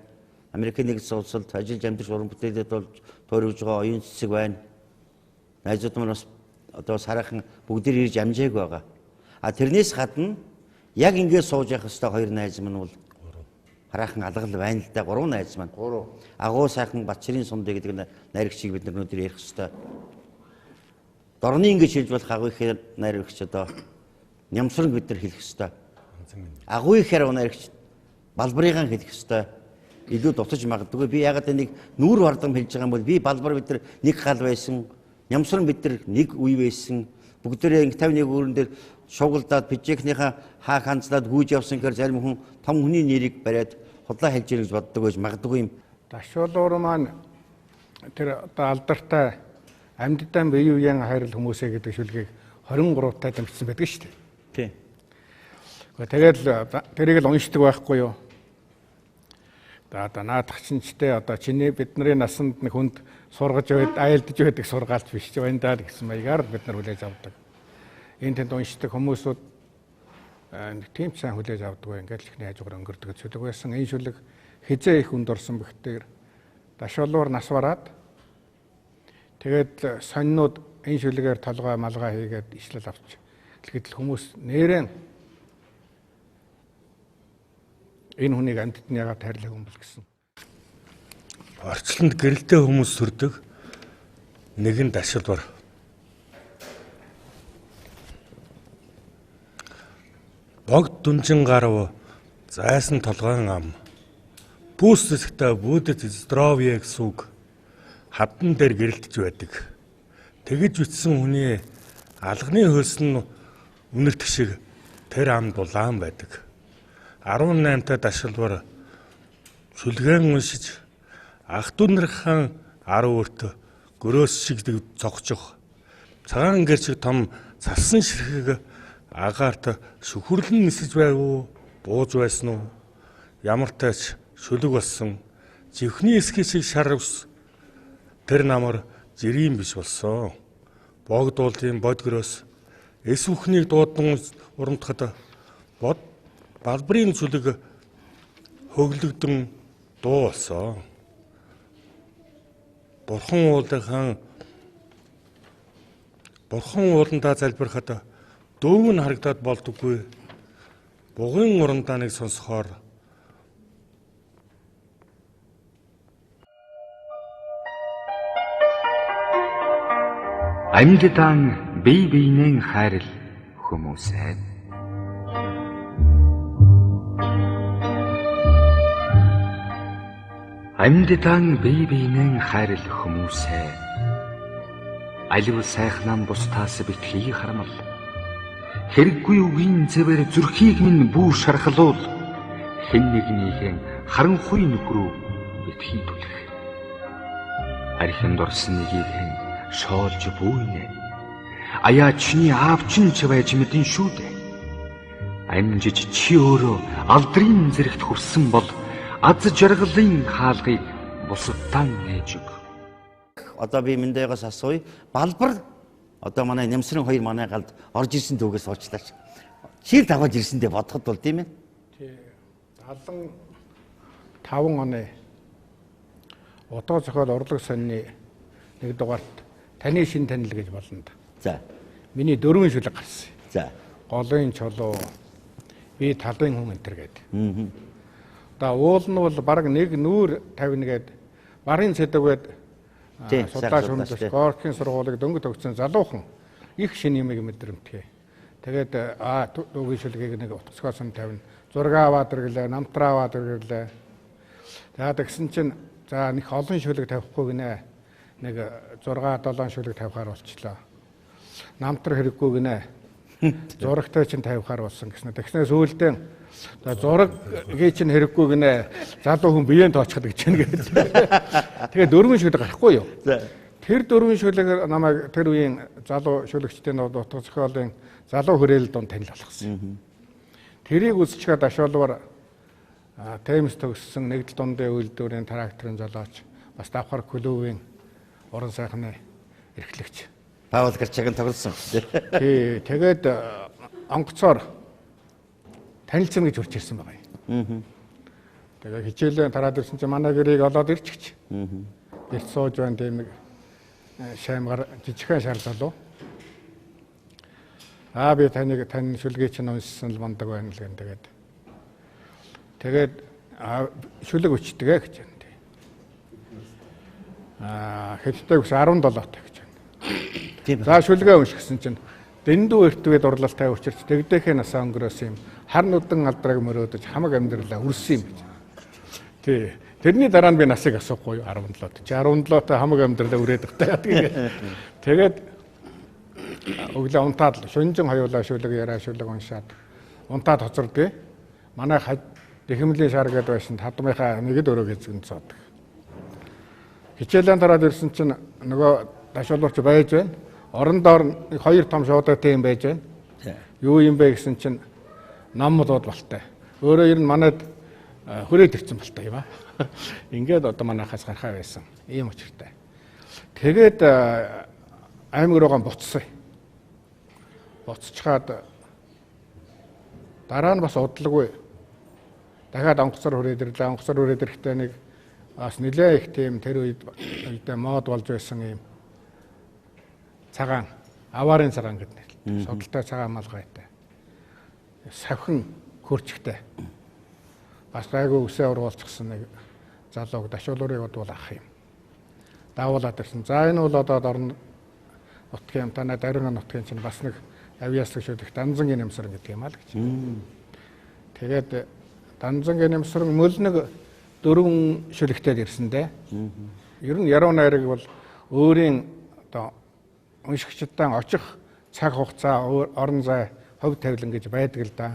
Speaker 1: Америк нэгдсэн улсад ажиллаж амьдарч уран бүтээлд болж тойрогж байгаа оюун цэцэг байна. Найзууд маань бас одоо сараахан бүгд ирж амжааг байгаа. А тэрнээс гадна яг ингээд сууж явах хэвээр хоёр найз маань бол хараахан алгал байна л да. 3 найз маань. Агуу сайхан Батчирын сундэ гэдэг найрагчийг бид нар өнөөдөр ярих хэвээр. Дорны ингэж хэлж болох агуу их найрагч одоо нямсран бид нар хэлэх хэвээр. Агуу их найрагч балбарыгаан хэлэх хэвээр. Илүү дутаж магадгүй. Би ягаад энийг нүүр бардам хэлж байгаа юм бол би балбар бид нар нэг гал байсан. Нямсран бид нар нэг үе байсан. Бүгдээрээ 51 өрөн дээр шугалдаад бижэхнийхээ хаа ханцлаад гүйж явсан гэхээр зарим хүн том хүний нэрийг бариад худлаа хэлж ирэх гэж боддог байж магадгүй юм.
Speaker 2: Дашуулуур маань тэр одоо алдартай амьдтай бие үеийн хайрал хүмүүсээ гэдэг шүлгийг 23 таа дамжсан байдаг шүү дээ.
Speaker 1: Тийм.
Speaker 2: Тэгэл тэрийг л уншдаг байхгүй юу? Одоо наадахчинчтэй одоо чиний бидний насанд нэг хүнд сургаж байд айлдж байдаг сургаалт биш ч байна даа гэсэн маягаар бид нар хүлээж авдаг. Энэ тэнд уншдаг хүмүүсүүд тийм ч сайн хүлээж авдаггүй ингээд л ихний хажуугаар өнгөрдөг цөлөг байсан. Энэ шүлэг хизээ их үнд орсон бэхтээр дашуулуур нас бараад тэгээд сонинууд энэ шүлгээр толгой малгай хийгээд ишлэл авч тэгэхэд л хүмүүс нэрэн энэ хүнийг амьтад нь яагаад хайрлах юм бол гэсэн.
Speaker 4: Орчлонд гэрэлтэй хүмүүс сүрдэг нэгэн дашилбар. Богд дүнжин гарав зайсан толгойн ам. Бүүс зэсгтээ бүдэт здоровье гэсэн үг хаддан дээр гэрэлтэж байдаг. Тэгэж үтсэн хүний алганы хөлс нь үнэртэх шиг тэр амд улаан байдаг. 18-та дашилбар шүлгэн уншиж ах дүү нархан 10 өртө гөрөөс шиг цогцох цагаан гэр шиг том цалсан ширхэг агаарт шүхүрлэн нисэж байв уу бууж байсан уу ямар тач шүлэг болсон живхний эсхий шиг шар ус тэр намар жирийн биш болсон богд уулын бод гөрөөс эс бүхнийг дуудан урамтахад бод балбарын шүлэг хөглөгдөн дуу болсон. Бурхан ууландаа залбирахад дөөв нь харагдаад болдоггүй. Бугын урамдааныг сонсохоор
Speaker 8: амьдтан бие биенээ хайрл хүмүүсээ амьдтан бие биенээ хайрл хүмүүсээ алив сайхнан бустаас битгий харамл Хэрэггүй үгийн зэвэр зүрхийг минь бүү шархлуул хэн нэгнийхэн харанхуй нөхрөө битгий түлэх. Архинд орсон нэгийнхэн шоолж бүүнэ. Аяачны аавчин ч байж мэдэн шүү дээ. Амжиж чи өөрөө алдрын зэрэгт хүрсэн бол аз жаргалын хаалгыг бусадтаа нээж өг.
Speaker 1: Одоо би Миндайгоос асууя. Балбар одоо манай Нямсрын хоёр манай галд орж ирсэн түүгээс уучлаач. Чир даваад ирсэндээ бодоход бол тийм ээ.
Speaker 2: Тий. 75 оны удаа зохиол урлаг сонины нэг дугаарт таны шин танил гэж болно да.
Speaker 1: За.
Speaker 2: Миний 4 шүлэг гарсан.
Speaker 1: За.
Speaker 2: Голын чулуу, би талын хүн энтер гэдэг. Одоо уул нь бол баг нэг нүүр 50 гээд барын цэдвгээд судлаач хүмүүст Горкийн сургуулийг дөнгөж төгссөн залуухан их шин юмыг мэдрэмтгий. Тэгээд дүүгийн шүлгийг нэг утасгаас нь тавина. Зураг аваад ирлээ, намтраа аваад ирлээ. Тэгээд тэгсэн чинь за нэг олон шүлэг тавихгүй гинэ. Нэг 6-7 шүлэг тавихаар болчлоо. Намтар хэрэггүй гинэ. Зурагтай чинь тавихаар болсон гэсэн. Тэгснээс үүлдээ зургийг чинь хэрэггүй гинэ. Залуу хүн биеийн тооцоход гэж байна гэж. Тэгээд 4 шүлэг гарахгүй юу? Тэр 4 шүлэг намайг тэр үеийн залуу шүлэгчдийн утга зохиолын залуу хүрээлэл донд танил болгосон. Тэрийг үзчихээд ашуулбар Тэмс төгссөн нэгдэл дундын үйлдвэрийн тракторын жолооч бас давхар клубын уран сайхны эрхлэгч
Speaker 1: Паул Гарчагийн тоглосон.
Speaker 2: Тий, тэгээд онгоцоор танилцсан гэж хурж ирсэн байгаа юм. Тэгээд хичээлээ тараад ирсэн чинь манай гэрийг олоод ирчихч. Гэрт сууж байна тийм нэг шаймгаар жижигхэн шар залуу. Би таны шүлгийг чинь уншсан л мондог байна л гэн тэгээд шүлэг өчтгөө гэж байна. Хэдтэй ус 17 таа гэж байна. За шүлгээ уншигсэн чинь дэндүү эртгээд урлалтай учирч тэгдэхээ насаа өнгөрөөс юм хар нүдэн алдраг мөрөөдөж хамаг амьдралаа үрсэн юм гэж. Тий. Тэрний дараа нь би насыг асуухгүй 17-т. Чи 17-т хамаг амьдралаа үрээд байгаа. Тэгээд өглөө унтаад шөнжин хоёулаа шүлэг яраа шүлэг уншаад унтаад хоцордгий. Манай дэхэмлийн шар гэдэг байсан хадмынхаа нэгэд өрөө гэзгэн цаадаг. Хичээлэн тараад ирсэн чинь нөгөө дашуулууч байж байна. Орондоор хоёр том шуудаатай юм байж байна. Юу юм бэ гэсэн чинь ном болоод болтой. Өөрөө ер нь манайд хүрээд ирсэн болтой юм аа. Ингээд одоо манайхаас гарахаа байсан. Ийм учиртай. Тэгээд аймаг руугаа буцсан. Буцчихад дараа нь бас удалгүй дахиад онгоцоор хүрээд ирлээ. Онгоцоор хүрээд ирэхдээ нэг бас нэлээ их тийм тэр үед мод болж байсан юм цагаан, аваарын цагаан гэдэг. Судалтай цагаан малгайтай. Савхин хөрчгтэй. Бас гайгүй үсээ ургуулчихсан нэг залууг дашуулуурыг бодвол ах юм. Даавуулаад ирсэн. За энэ бол одоо орон нутгийн танай дарин нутгийн чинь бас нэг авьяаслаг шүлэг Данзангийн нэмсрэн гэдэг юм аа л гэж. Тэгээд Данзангийн нэмсрэн мөл нэг 4 шүлэгтэй ирсэн дээ. Ер нь яруу найраг бол өөрийн одоо уншигчдаа очих цаг хугацаа орон зай хөв тавилан гэж байдаг л да.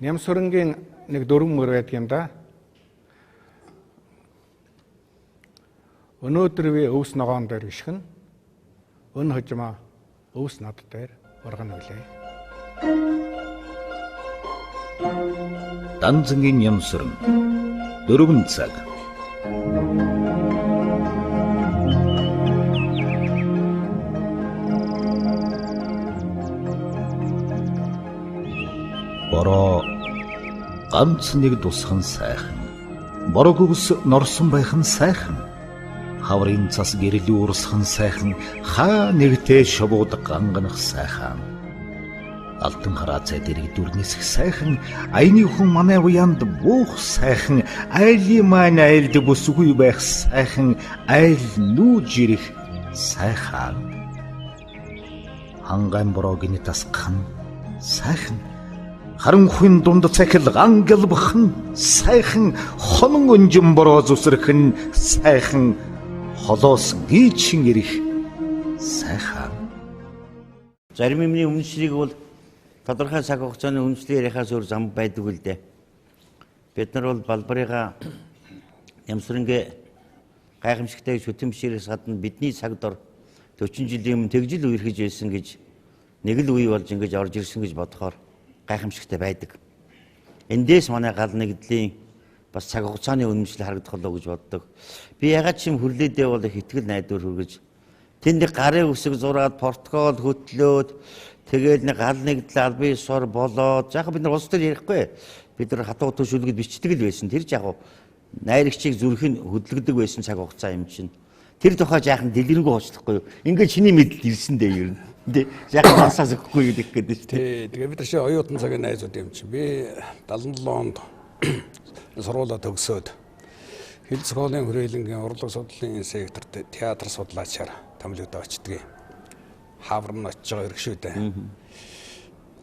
Speaker 2: Нямсрынгийн нэг 4 мөр байдаг юм да. Өнөөдөр би өвс ногоон дээр гიშгэн өн хожимоо өвс над дээр ургана үлээ.
Speaker 9: Данзангийн нямсран 4 цаг. Бороо ганц нэг тусхан сайхан. Бороо гүс норсон байх нь сайхан. Хаврын цас гэрэл уурсхан сайхан. Хаа нэгтэй шобууд ганганах сайхан. Алтан хараа цай дэрэг дүрнэсэх сайхан. Айны хүн манай уянд буух сайхан. Айли маань айлд бүсгүй байх сайхан. Айл нүүж ирэх сайхан. Ханган бороогийн тасхан сайхан. Харанхуйн дунд цахил гангалбах нь сайхан. Хонон өнжин бороо зүсрэх нь сайхан. Холоос гийчин ирэх сайхан.
Speaker 1: Зарим юмны үншлийг бол тодорхой цаг хугацааны үнэмшлэн ярихаас өөр зам байдаг үл дээ. Бид нар бол балбарыгаа Ямсрангийн гайхамшигтай шүтэмширээс гадна бидний цаг дор 40 жилийн өмнө тэгжил үерхэж байсан гэж нэг л үе болж ингэж орж ирсэн гэж бодохоор гайхамшигтай байдаг. Эндээс манай гал нэгдлийн бас цаг хугацааны үнэмшил харагдах болоо гэж боддог. Би ягаад ч юм хүрлээдээ бол их итгэл найдвар хүргэж тэнд гарын үсэг зураад протокол хөтлөөд тэгээд нэг гал нэгдэл албан ёсоор болоод яг бид нар улс төр ярихгүй. Бид нар хатуу төшөлгөд бичдэг л байсан. Тэр жагуу найрагчийг зүрхийн хөдөлгдөг байсан цаг хугацаа юм чинь. Тэр тухай жаахан дэлгэрэнгүй уучлахгүй юу? Ингээд чиний мэдэл ирсэн дээ ер нь. Тэ жаахан хасаас өгөхгүй гэдэг гэдэг шүү дээ.
Speaker 2: Тэгээ бид нар чи оюутан цагийн найзууд юм чи. Би 77 онд сургуулаа төгсөөд хэл зохиолын хүрээлэнгийн урлаг судлалын секторт театр судлаачаар томилогдоо очдөг. Хаврын очиж байгаа хэрэг шүү дээ.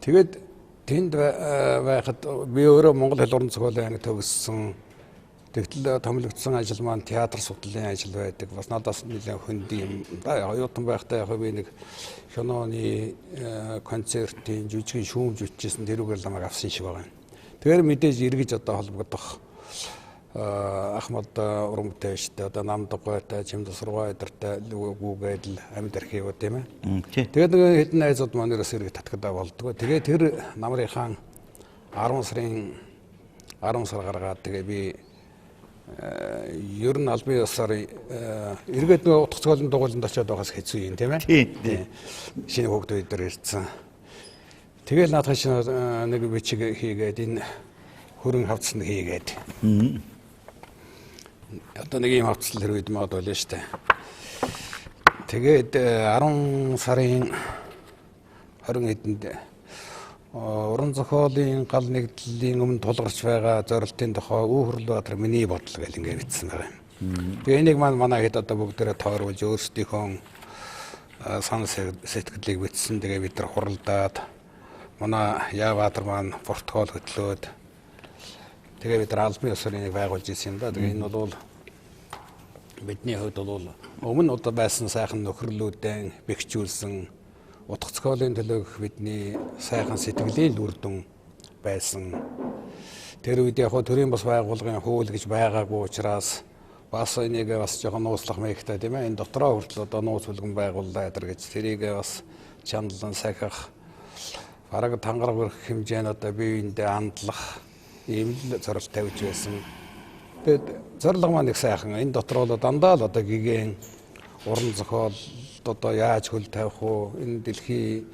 Speaker 2: Тэгээд тэнд байхад би өөрөө Монгол хэл уран зохиолын анги төгссөн. Тэгтэл томилогдсон ажил маань театр судлалын ажил байдаг. Бас надаас нэлээд хөндөй юм. Оюутан байхдаа яг би нэг киноны концертын жүжигийн шүүмж бичижсэн тэрүүгээр ламаг авсан шиг байгаа юм. Тэгэхээр мэдээж эргэж одоо холбогдох Ахмад уран бүтээлчтэй одоо Намдгойтой, Чимдсургой эдэртэй гүүгээд л амьд архивууд тийм ээ. Тэгээд нэг хэдэн найзууд маань ерөөс эргэж татгадаа болдгоо. Тэгээд тэр намрын хаан 10 сар гаргаад тэгээ би ер нь албан ёсоор эргээд нөгөө утга зохиолын дугуйланд очиод байгаас хэцүү юм тийм ээ. Шинэ хүүхдүүд дээр ирсэн. Тэгэл наадах шинэ нэг бичиг хийгээд энэ хөрөн хавцсанд хийгээд. Одоо нэг юм хавцлал хэрэг мод байлаа шүү дээ. Тэгээд 10 сарын 20 хэдэнд уран зохиолын гал нэгдлийн өмнө тулгарч байгаа зорилтын тухай Үүхэрлбаатар миний бодол гэж ингээд бичсэн байгаа юм. Тэгээ энийг манай хэд одоо бүгдээрээ тооруулж өөрсдийнхөө санал сэтгэлийг бичсэн. Тэгээ бид нар хуралдаад манай Яаваатар маань протокол хөтлөөд тэгээ бид нар албан ёсоор энийг байгуулж ирсэн юм да. Тэгээ энэ бол бидний хувьд бол өмнө одоо байсан сайхан нөхөрлүүдэн бэхжүүлсэн утга зохиолын төлөөх бидний сайхан сэтгэлийн үр дүн байсан. Тэр үед яг төрийн бас байгууллагын хууль гэж байгаагүй учраас бас энийг бас жоохон нууцлах маягтай тийм ээ. Энэ дотроо хүртэл одоо нууц бүлгэн байгууллаа гэдэг гэж тэрийг бас чандлан сахих бараг тангараг өрөх хэмжээнд одоо биеиндээ андлах ийм л зорилт тавьж байсан. Тэгэд зорилго маань их сайхан. Энэ дотроо л дандаа л одоо гигэн уран зохиол одоо яаж хөл тавих уу энэ дэлхийн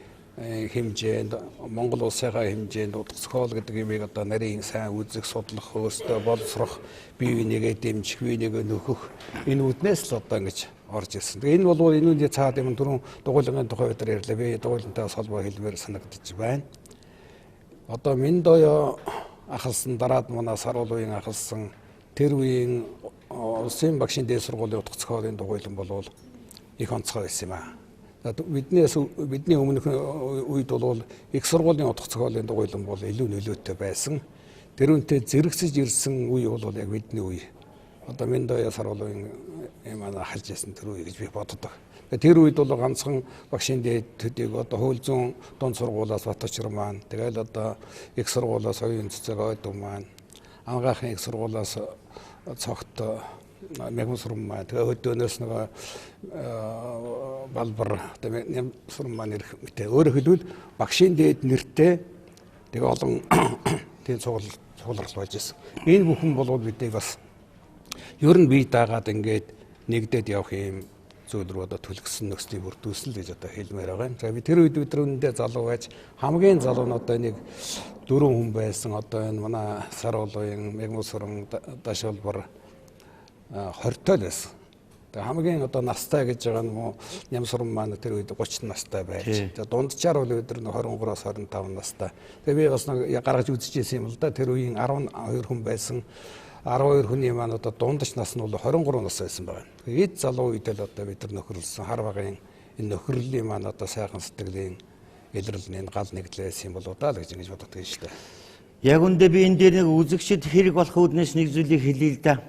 Speaker 2: хэмжээнд Монгол улсынхаа хэмжээнд утга зохиол гэдэг юмыг одоо нарийн сайн үзэх судлах өөртөө боловсрох бие бинийгээ дэмжих бие бинийгээ нөхөх энэ үднээс л одоо ингэж орж ирсэн. Тэгээ энэ бол энэ үндэ цаад юм түрүүн дугуйлгын тухай өдөр ярьлаа. Би дугуйлантай холбоо хэлмээр санагдаж байна. Одоо Миндоё ахалсан дараад манай Саруулын ахалсан тэр үеийн улсын багшийн дээд сургуулийн утга зохиолын дугуйлан болвол их онцгой байсан юм аа. Бидний өмнөх үед бол их сургуулийн утга зохиолын дугуйлан бол илүү нөлөөтэй байсан. Тэрүүнтэй зэрэгсэж ирсэн үе бол яг бидний үе. Одоо Миндоё Саруулын юм ахалж ясан тэр үе гэж би боддог. Тэр үед бол ганцхан багшийн дээд төдийг одоо хууль зүйн дунд сургуулиас Батчир маань тэгэл одоо их сургуулиас оюун цэцэг ойдуу маань ангаахын их сургуулиас цогт мягмсрум маань тэгээ хөдөөнөөс нөгөө балбар тэгээ нямсрум маань ирэх мэт өөрөөр хэлбэл багшийн дээд нэртэй тэгээ олон тийм цугларал болж ирсэн. Энэ бүхэн болоод бидийг бас ер нь бие даагаад ингээд нэгдээд явах юм зүйл рүү одоо түлхсэн нөхцөлийг бүрдүүлсэн л гэж одоо хэлмээр байгаа юм. За би тэр үед өдрөндөө залуу байж хамгийн залуу нь одоо нэг 4 хүн байсан. Одоо энэ манай Саруулын Мягмсрум Дашвалбар 20 төл байсан. Тэгээ хамгийн одоо настай гэж байгаа нь Нямсрум маань тэр үед 30 настай байж. За дунджаар бол өдөр нь 23-аас 25 настай. Тэгээ би бас гаргаж үзчихсэн юм л да. Тэр үеийн 12 хүн байсан. 12 хүний маань одоо дундаж нас нь бол 23 нас байсан байна. Эд залуу үед л одоо бид нар нөхөрлсөн хар багын энэ нөхөрлөлийн маань одоо сайхан сэтгэлийн илрэл энэ гал нэгдлээс юм болоо даа л гэж ингэж боддог юм шүү дээ.
Speaker 1: Яг үндэ би энэ дээр нэг үзэгчд хэрэг болох үүднээс нэг зүйлийг хэлье л да.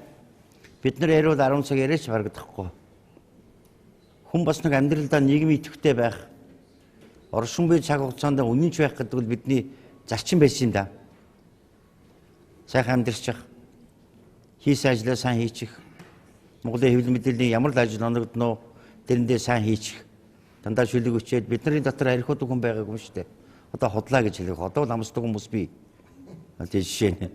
Speaker 1: Бид нар яриул 10 цаг яриач харагдахгүй. Хүн бас нэг амьдралдаа нийгмийн идэвхтэй байх, оршин буй цаг хугацаанд үнэнч байх гэдэг бол бидний зарчим байсан юм да. Сайхан амьдарчих, хийсэн ажлаа сайн хийчих, Монголын хэвлэл мэдээллийн ямар л ажил оногдно тэрэндээ сайн хийчих. Дандаа шүлэг өчөөд бидний дотор архиудаг хүн байгаагүй юм шүү дээ. Одоо хотлаа гэж хэлэх. Одоо намсдаг хүмүүс бий. Тийм жишээ нь.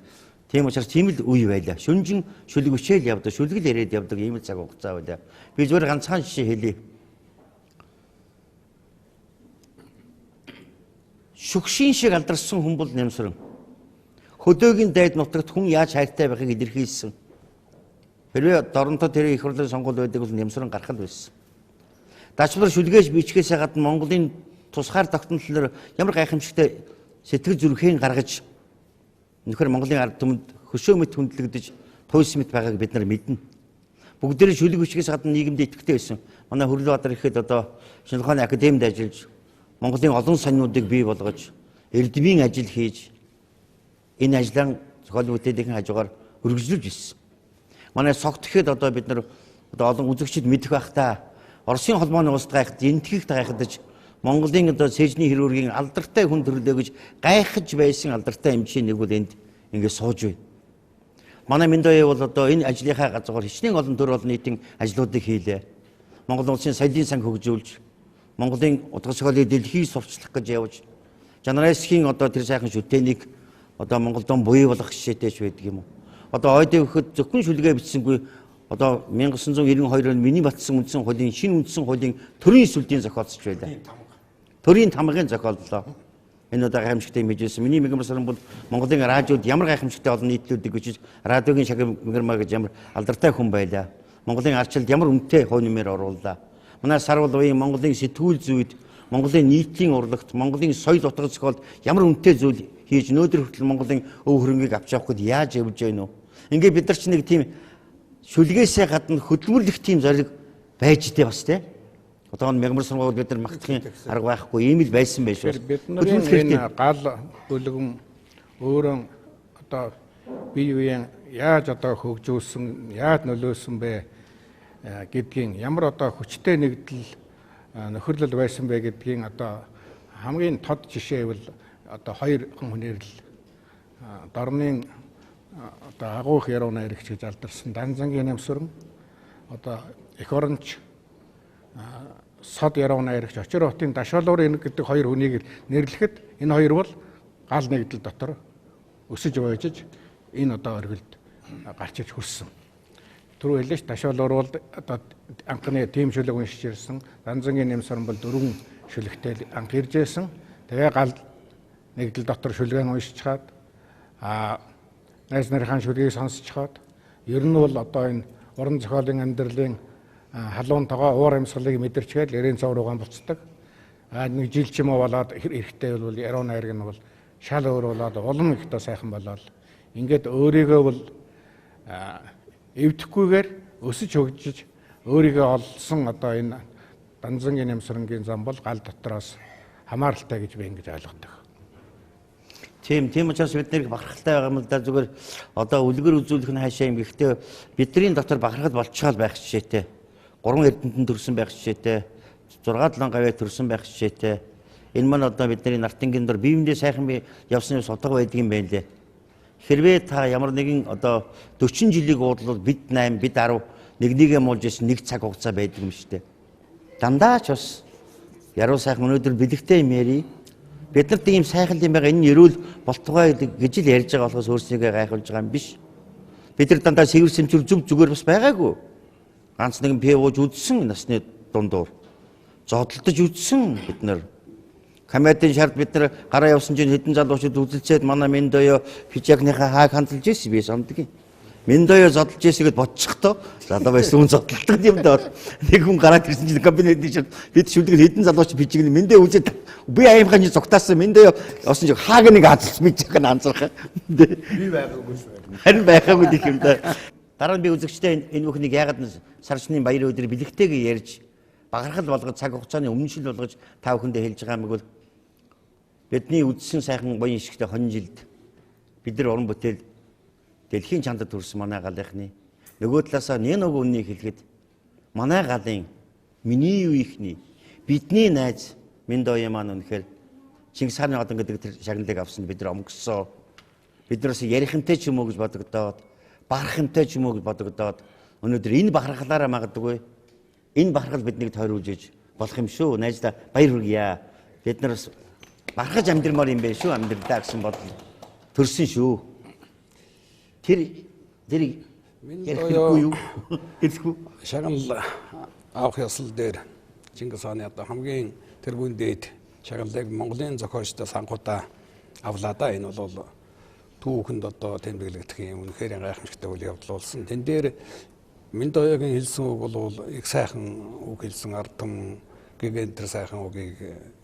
Speaker 1: Тийм учраас тийм л үе байлаа. Шүнжин шүлэг өчөөл явдаг, шүлгэл яриад явдаг ийм л цаг хугацаа байлаа. Би зүгээр ганцхан жишээ хэлье. Шүгшин шиг алдарсан хүн бол Нямсран. Хөдөөгийн дайд нутагт хүн яаж хайртай байхыг илэрхийлсэн. Хэрвээ доронтой тэр их хурлын сонгуул байдаг бол Нямсран гарах л байсан. Дачмар шүлгээж бичгээсээ гадна Монголын тусгаар тогтнолоор ямар гайхамшигтай сэтгэл зүрхийн гаргаж нөхөр Монголын ард түмэнд хөшөө мэт хүндлэгдэж туйс мэт байгааг бид нар мэднэ. Бүгдээрээ шүлэг бичгээс гадна нийгэмд идэвхтэй байсан. Манай Хөрлөбаатар ихэд одоо шинэ ухааны академид ажиллаж Монголын олон сонинуудыг бий болгож эрдмийн ажил хийж энэ ажлаа зохиол бүтээлийн хажуугаар өргөжлөж ирсэн. Манай согт ихэд одоо бид нар одоо олон үзэгчид мэдэх байх та Оросын холбооны улсад гайхад энтхийгт гайхадаж Монголын одоо цэжний хэрүүргийн алдартай хүн төрлөө гэж гайхаж байсан алдартай эмчийн нэг бол энд ингэ сууж байна. Манай Миндоё бол одоо энэ ажлынхаа газар хичнээн олон төр олон нийтийн ажлуудыг хийлээ. Монгол улсын соёлын сан хөгжүүлж, Монголын утга зохиолыг дэлхийд сурчлах гэж явж, Жанрайсхийн одоо тэр сайхан шүтээнийг одоо Монголдон буй болгох жишээтэйч байдаг юм уу? Одоо ойд өгөхөд зөвхөн шүлгээ бичсэнгүй одоо 1992 онд миний батсан үндсэн хуулийн шинэ үндсэн хуулийн төрийн сүлдийн зохиолцож байлаа. Төрийн тамгын зохиоллоо. Энэ одоо гайхамшигтай юм хийжсэн. Миний мэгмарсан бол Монголын радиод ямар гайхамшигтай олон нийтлүүдийг бичиж радиогийн шагнал мэгмар гэж ямар алдартай хүн байлаа. Монголын арчилд ямар үнэтэй хувь нэмэр орууллаа. Манай сарвал уян Монголын сэтгүүл зүйд, Монголын нийтийн урлагт, Монголын соёл утга зохиолд ямар үнэтэй зүйл хийж нөөдөр хүртэл Монголын өв хөрөнгийг авч явах гээд яаж явж байна вэ? Ингээ бид нар ч нэг тийм шүлгээсээ гадна хөдөлмөрлөх тийм зориг байж дээ бас тий. Одоо мягмар сургууль бид нар магтахын арга байхгүй ийм л байсан байж байна.
Speaker 2: Бид нарын энэ гал бүлгэн өөрөө одоо бие биеийн яаж одоо хөгжүүлсэн, яаж нөлөөсөн бэ гэдгийн ямар одоо хүчтэй нэгдэл нөхөрлөл байсан бэ гэдгийн одоо хамгийн тод жишээ бол одоо хоёр хүнээр л дорны одоо агуух яруу найрагч гэж алдарсан Данзангийн Нямсран одоо эх оронч сод яруу найрагч Очир хотын Дашоолуурын гэдэг хоёр хүнийг нэрлэхэд энэ хоёр бол гал нэгдэл дотор өсөж воожж энэ одоо оргилд гарч иж хүрсэн. Түрүү хэлээч Дашоолуур бол одоо анхны тим шүлэг уншиж ирсэн. Данзангийн Нямсран бол 4 шүлэгтэй анх ирж байсан. Тэгээ гал нэгдэл дотор шүлгэн уншиж чаад найз нарын шүлгийг сонсож чаад ер нь бол одоо энэ уран зохиолын амьдралын халуун тогоо уур амьсгалыг мэдэрчгээл эрийн цов руугаан буцдаг. Нэг жил ч юм уу болоод эрэхтэй бол яруу найраг нь бол шал өөр болоод улам их та сайхан болоод ингээд өөрийгөө бол эвдэхгүйгээр өсөж хөгжиж өөрийгөө олсон одоо энэ Данзангийн Нямсрангийн зам бол гал дотроос хамааралтай гэж би ингэж ойлгодог.
Speaker 1: Тийм учраас бид нэр бахархалтай байгаа юм л да зүгээр одоо үлгэр үзүүлэх нь хаашаа юм гэхдээ бидний дотор бахархал болчиход байх жишээтэй. 3 эрдэнтэн төрсэн байх жишээтэй. 6-7 гавьяа төрсэн байх жишээтэй. Энэ маань одоо бидний нартангийн дор биеиндээ сайхан явсны судалгаа байдаг юм байна лээ. Хэрвээ та ямар нэгэн одоо 40 жилиг уудлал бид 8 бид 10 нэгнийгээ муулж ирсэн нэг цаг хугацаа байдаг юм шүү дээ. Дандаа ч бас яруу сайхан өнөөдөр бэлэгтэй юм яри. Бид нарт ийм сайхан юм байгаа энэ ерөөл болтугай гэж л ярьж байгаа болохоос өөрсдийгөө гайхуулж байгаа юм биш. Бид нар дандаа сэвэр сэмчүр зүг зүгээр бас байгаагүй. Ганц нэгэн пивууж үдсэн насны дундуур. Зодтолдож үдсэн бид нар. Комедийн шард бид нар гараа явсан чинь хэдэн залуучууд үзэлцээд манай Миндоё пижакныхаа хааг хандалж ирсэн би самдгийн. Миндоё зодолж ирсэгэд бодчихдоо залуу байсан хүн зодтолдог юм даа. Нэг хүн гараад ирсэн чинь кабинетийн шард бид шүлдэг хэдэн залууч пижакны Миндоё үзээд би аимханы зугтаасан Миндоё осон чинь хааг нэг азалж пижак нь анзаарах.
Speaker 5: Би байгаагүй шүү.
Speaker 1: Харин байгаагүй гэх юм да. Дараа нь би үзэгчтэй энэ бүхнийг яагаад сарчны баярын өдөр бэлэгтэйгээ ярьж багархал болгож цаг хугацааны өмнөшил болгож та бүхэндээ хэлж байгаа юм бол бидний үдсэн сайхан баян ишгтэй хон жилд бид нар уран бүтээл дэлхийн чандад төрсөн манай галынхны нөгөө талаасаа нэг үнийг хэлэхэд манай галын миний үеийнхний бидний найз Минь доо маань үнэхээр Чингис хааны одон гэдэг тэр шагналыг авсан бид нар омгсон. Биднээс ярихантай ч юм уу гэж бодогдоод, бахархантай ч юм уу гэж бодогдоод өнөөдөр энэ бахархлаараа магадгүй энэ бахархал биднийг тойруулж иж болох юм шүү. Найздаа баяр хүргье. Бид нараас бахархаж амьдрмаар юм байна шүү. Амьдралдаа гэсэн бодол төрсөн шүү. Тэр ярихгүй юу? Хэлэхгүй.
Speaker 10: Шагнал авах ёслол дээр Чингис хааны одоо хамгийн тэргүүн дээд шагналыг Монголын зохиолчтой санхуудаа авлаа да. Энэ бол түүхэнд одоо тэмдэглэгдэх юм үнэхээр гайхамшигтай үйл явдал болсон. Тэн дээр Миндоёгийн хэлсэн үг бол их сайхан үг хэлсэн ард том гэгэн тэр сайхан үгийг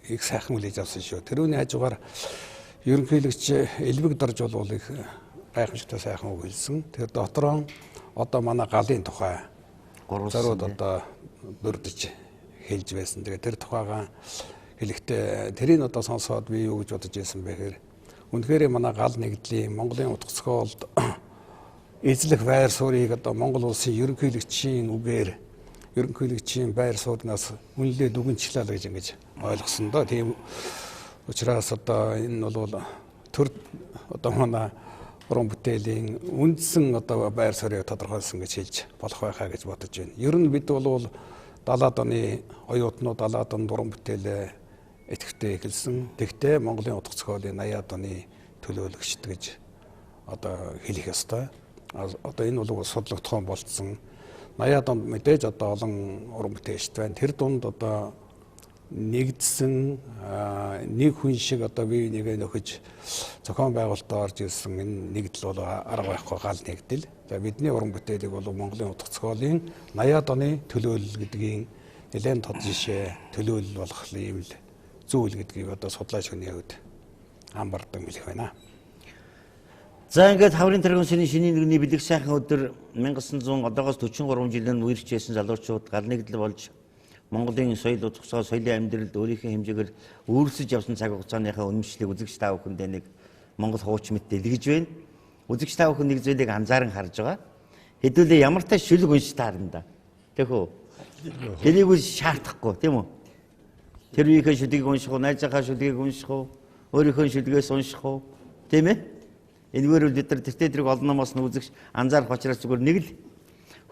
Speaker 10: их сайхан хүлээж авсан шүү. Тэрүүний хажуугаар ерөнхийлөгч Элбэг Дорж бол их гайхамшигтай сайхан үг хэлсэн. Тэр дотроо одоо манай галын тухай зориуд одоо бүрдэж хэлж байсан. Тэгээ тэр тухайгаа хэлэхдээ тэрийг одоо сонсоод би юу гэж бодож байсан бэ гэхээр үнэхээр манай гал нэгдлийн Монголын утга зохиолд эзлэх байр суурийг одоо Монгол улсын ерөнхийлөгчийн үгээр ерөнхийлөгчийн байр сууриас үнэлээд үгэнчлээ гэж ингэж ойлгосон доо. Тийм учраас одоо энэ бол төр одоо манай уран бүтээлийн үндсэн одоо байр суурийг тодорхойлсон гэж хэлж болох байхаа гэж бодож байна. Ер нь бид бол 70-аад оны оюутнууд 70-аад онд уран бүтээлээ идэвхтэй эхэлсэн. Тэгтээ Монголын утга зохиолын 80-аад оны төлөөлөгчд гэж одоо хэлэх ёстой. Одоо энэ бол судлагдсан болцсон. 80-аад онд мэдээж одоо олон уран бүтээлчд байна. Тэр дунд одоо нэгдсэн нэг хүн шиг одоо бие нэгэ нөхөж зохион байгуулалтад орж ирсэн энэ нэгдэл бол арга байхгүй гал нэгдэл. За бидний уран бүтээлийг бол Монголын утга зохиолын 80-аад оны төлөөлөл гэдгийг нэлээд тод жишээ төлөөлөл болох юм л зүйл гэдгийг одоо судлаач хүний хувьд амбардаг хэлэх байна.
Speaker 1: За ингээд хаврын тэргүүн шинийн нэгний бэлэг сайхан өдөр 1900 одоогоос 43 жилийн үерч байсан залуучууд гал нэгдэл болж Монголын соёл утгасаа соёлын амьдралд өөрийнхөө хэмжээгээр өөрсөж явсан цаг хугацааныхаа үнэмшлийг үзэгч та бүхэндээ нэг Монгол хууч мэт дэлгэж байна. Үзэгч та бүхэн нэг зүйлийг анзааран харж байгаа. Хэдүүлээ ямар та шүлэг унш таарна да. Тэгэх үү? Тэрийг шаардахгүй тийм үү? Тэр үеийнхээ шүлгийг унших уу, найзынхаа шүлгийг унших уу, өөрийнхөө шүлгээс унших уу? Тийм ээ? Энэгээр бид нар тэртээ тэрэг олон номоос нь үзэгч анзаарах учраас зүгээр нэг л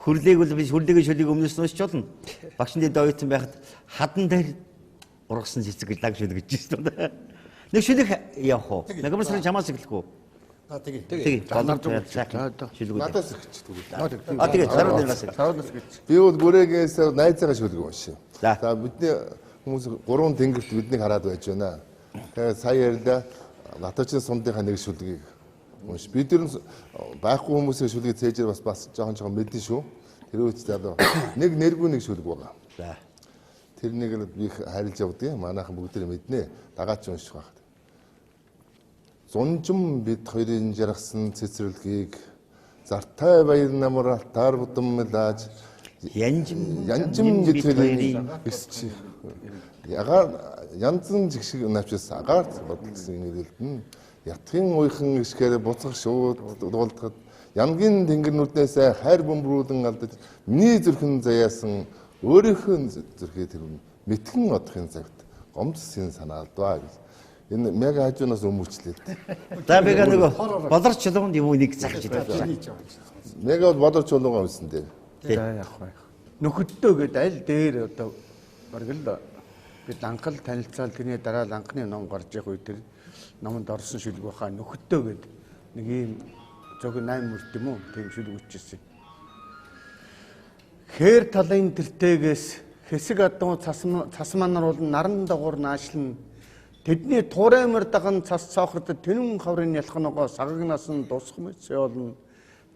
Speaker 1: хүрлээг бол биш хүрлэгийн шүлгийг өмнөөс нь уншиж болно. Багшин дээр оюутан байхад хадан дээр ургасан цэцэг лаг шүлэг гэж байна. Нэг шүлэг явах уу? Нагамсрын чамаас эхлэхгүй. Тэгээ.
Speaker 7: Надаас ихч тэгвэл.
Speaker 1: Тэгээ саруулнаас гэж.
Speaker 7: Би бол бүрээгээс найзаагаа шүлэг уншив. За бидний хүмүүс гурван тэнгэрт биднийг хараад байж байна. Тэгээ сая ярьлаа Натачин сундынхаа нэг шүлгийг унш. Бид ер нь байхгүй хүмүүсийн шүлгийг цээжээр бас жоохон мэдэн шүү. Тэр үуч одоо нэг нэргүй нэг шүлэг байгаа.
Speaker 1: За.
Speaker 7: Тэрнийг л би харилж явдаг юм. Манайхан бүгд мэднэ. Дагаач унших байх. Зунжим бид хоёрын жаргасан цэцэрлэгийг зартай баяр намар таар будам мэлаж янжим бид хоёрын эсч ягаар янзан жигшиг навчаас агаар бодлсон нэрэлд нь ятгын уйхан ишгээр буцах шууд дуулдахад янгийн тэнгэрнүүднээс хайр бөмбөрүүлэн алдаж миний зүрхэн заяасан өөрийнхөө зүрхээ тэр мэтгэн одохын цагт гомдсын санаалдваа гэж. Энэ мега хажуунаас өмүүлчлээ.
Speaker 1: За мега нөгөө болорч чулуунд юм уу нэг захиж байгаа.
Speaker 7: Мега бол болорч чулуугаа үлсэн дээр.
Speaker 5: За яах вэ? Нөхөддөө гээд аль дээр одоо бараг л бид анхал танилцаал тэрний дараа л анхны ном гарч явах үе тэр номонд орсон шүлэг баха нөхөддөө гээд нэг ийм зөвхөн 8 мөрт юм уу тийм шүлэг үчижсэн. Хээр талын тэртээс хэсэг адуу цас манар бол наран дагуур наашлан тэдний туураймар даган цас цоохот тэнэн хаврын ялхногоо сагагнаас нь дусах мэт явуулна.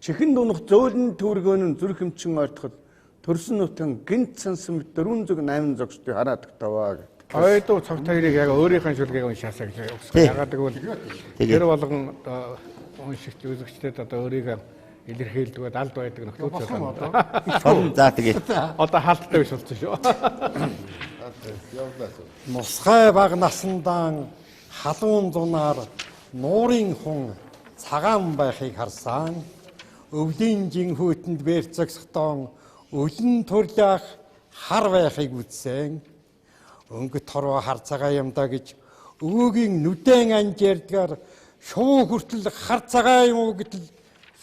Speaker 5: Чихэн дунах зөөлөн төргөөнөн зүрх хэмчин ойртоход төрсөн нутгийн гинт сансан 408 зогсдыг хараад таваа гэх.
Speaker 2: Ойдуу цогт хоёрыг яг өөрийнхөө шүлгийг уншаасаа гэж өгсөн. Ягаад гэвэл тэр болгон уншигч үзэгчдэд одоо өөрийгөө илэрхийлдэг алд байдаг нөхцөл байна.
Speaker 1: За тэгээ.
Speaker 2: Одоо хаалттай биш болсон шүү.
Speaker 6: Нусгай баг насандан халуун зунаар нуурын хүн цагаан байхыг харсан. Өвлийн жин хүйтэнд бэрцэгсдон өлөн төрлөх хар байхыг үзсэн. өнгөт хорвоо хар цагаан юм да гэж өвөгийн нүдэн анжирдгаар шувуу хүртэл хар цагаан юм уу гэтэл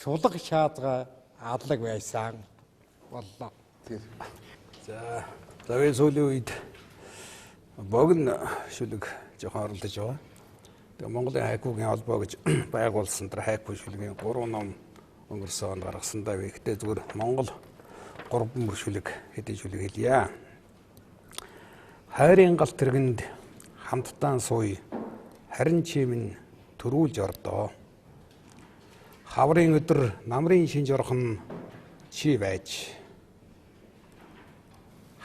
Speaker 6: шулга шаазгаа адлаг байсан боллоо.
Speaker 10: За завын сүүлийн үед богн шүлэг жоохон оролдож байгаа. Тэгээ Монголын хайкуугийн холбоо гэж байгуулсан тэр хайкуу шүлгийн 3 ном өнгөрсөн онд гаргасандаа ихтэй зүгээр Монгол 3 мөр шүлэг хэдийн шүлэг хэлье. Хайрын галт тэргэнд хамттан сууя. Харин чимэн төрүүлж ордоо. Хаврын өдөр намрын шинж орхон чи байж.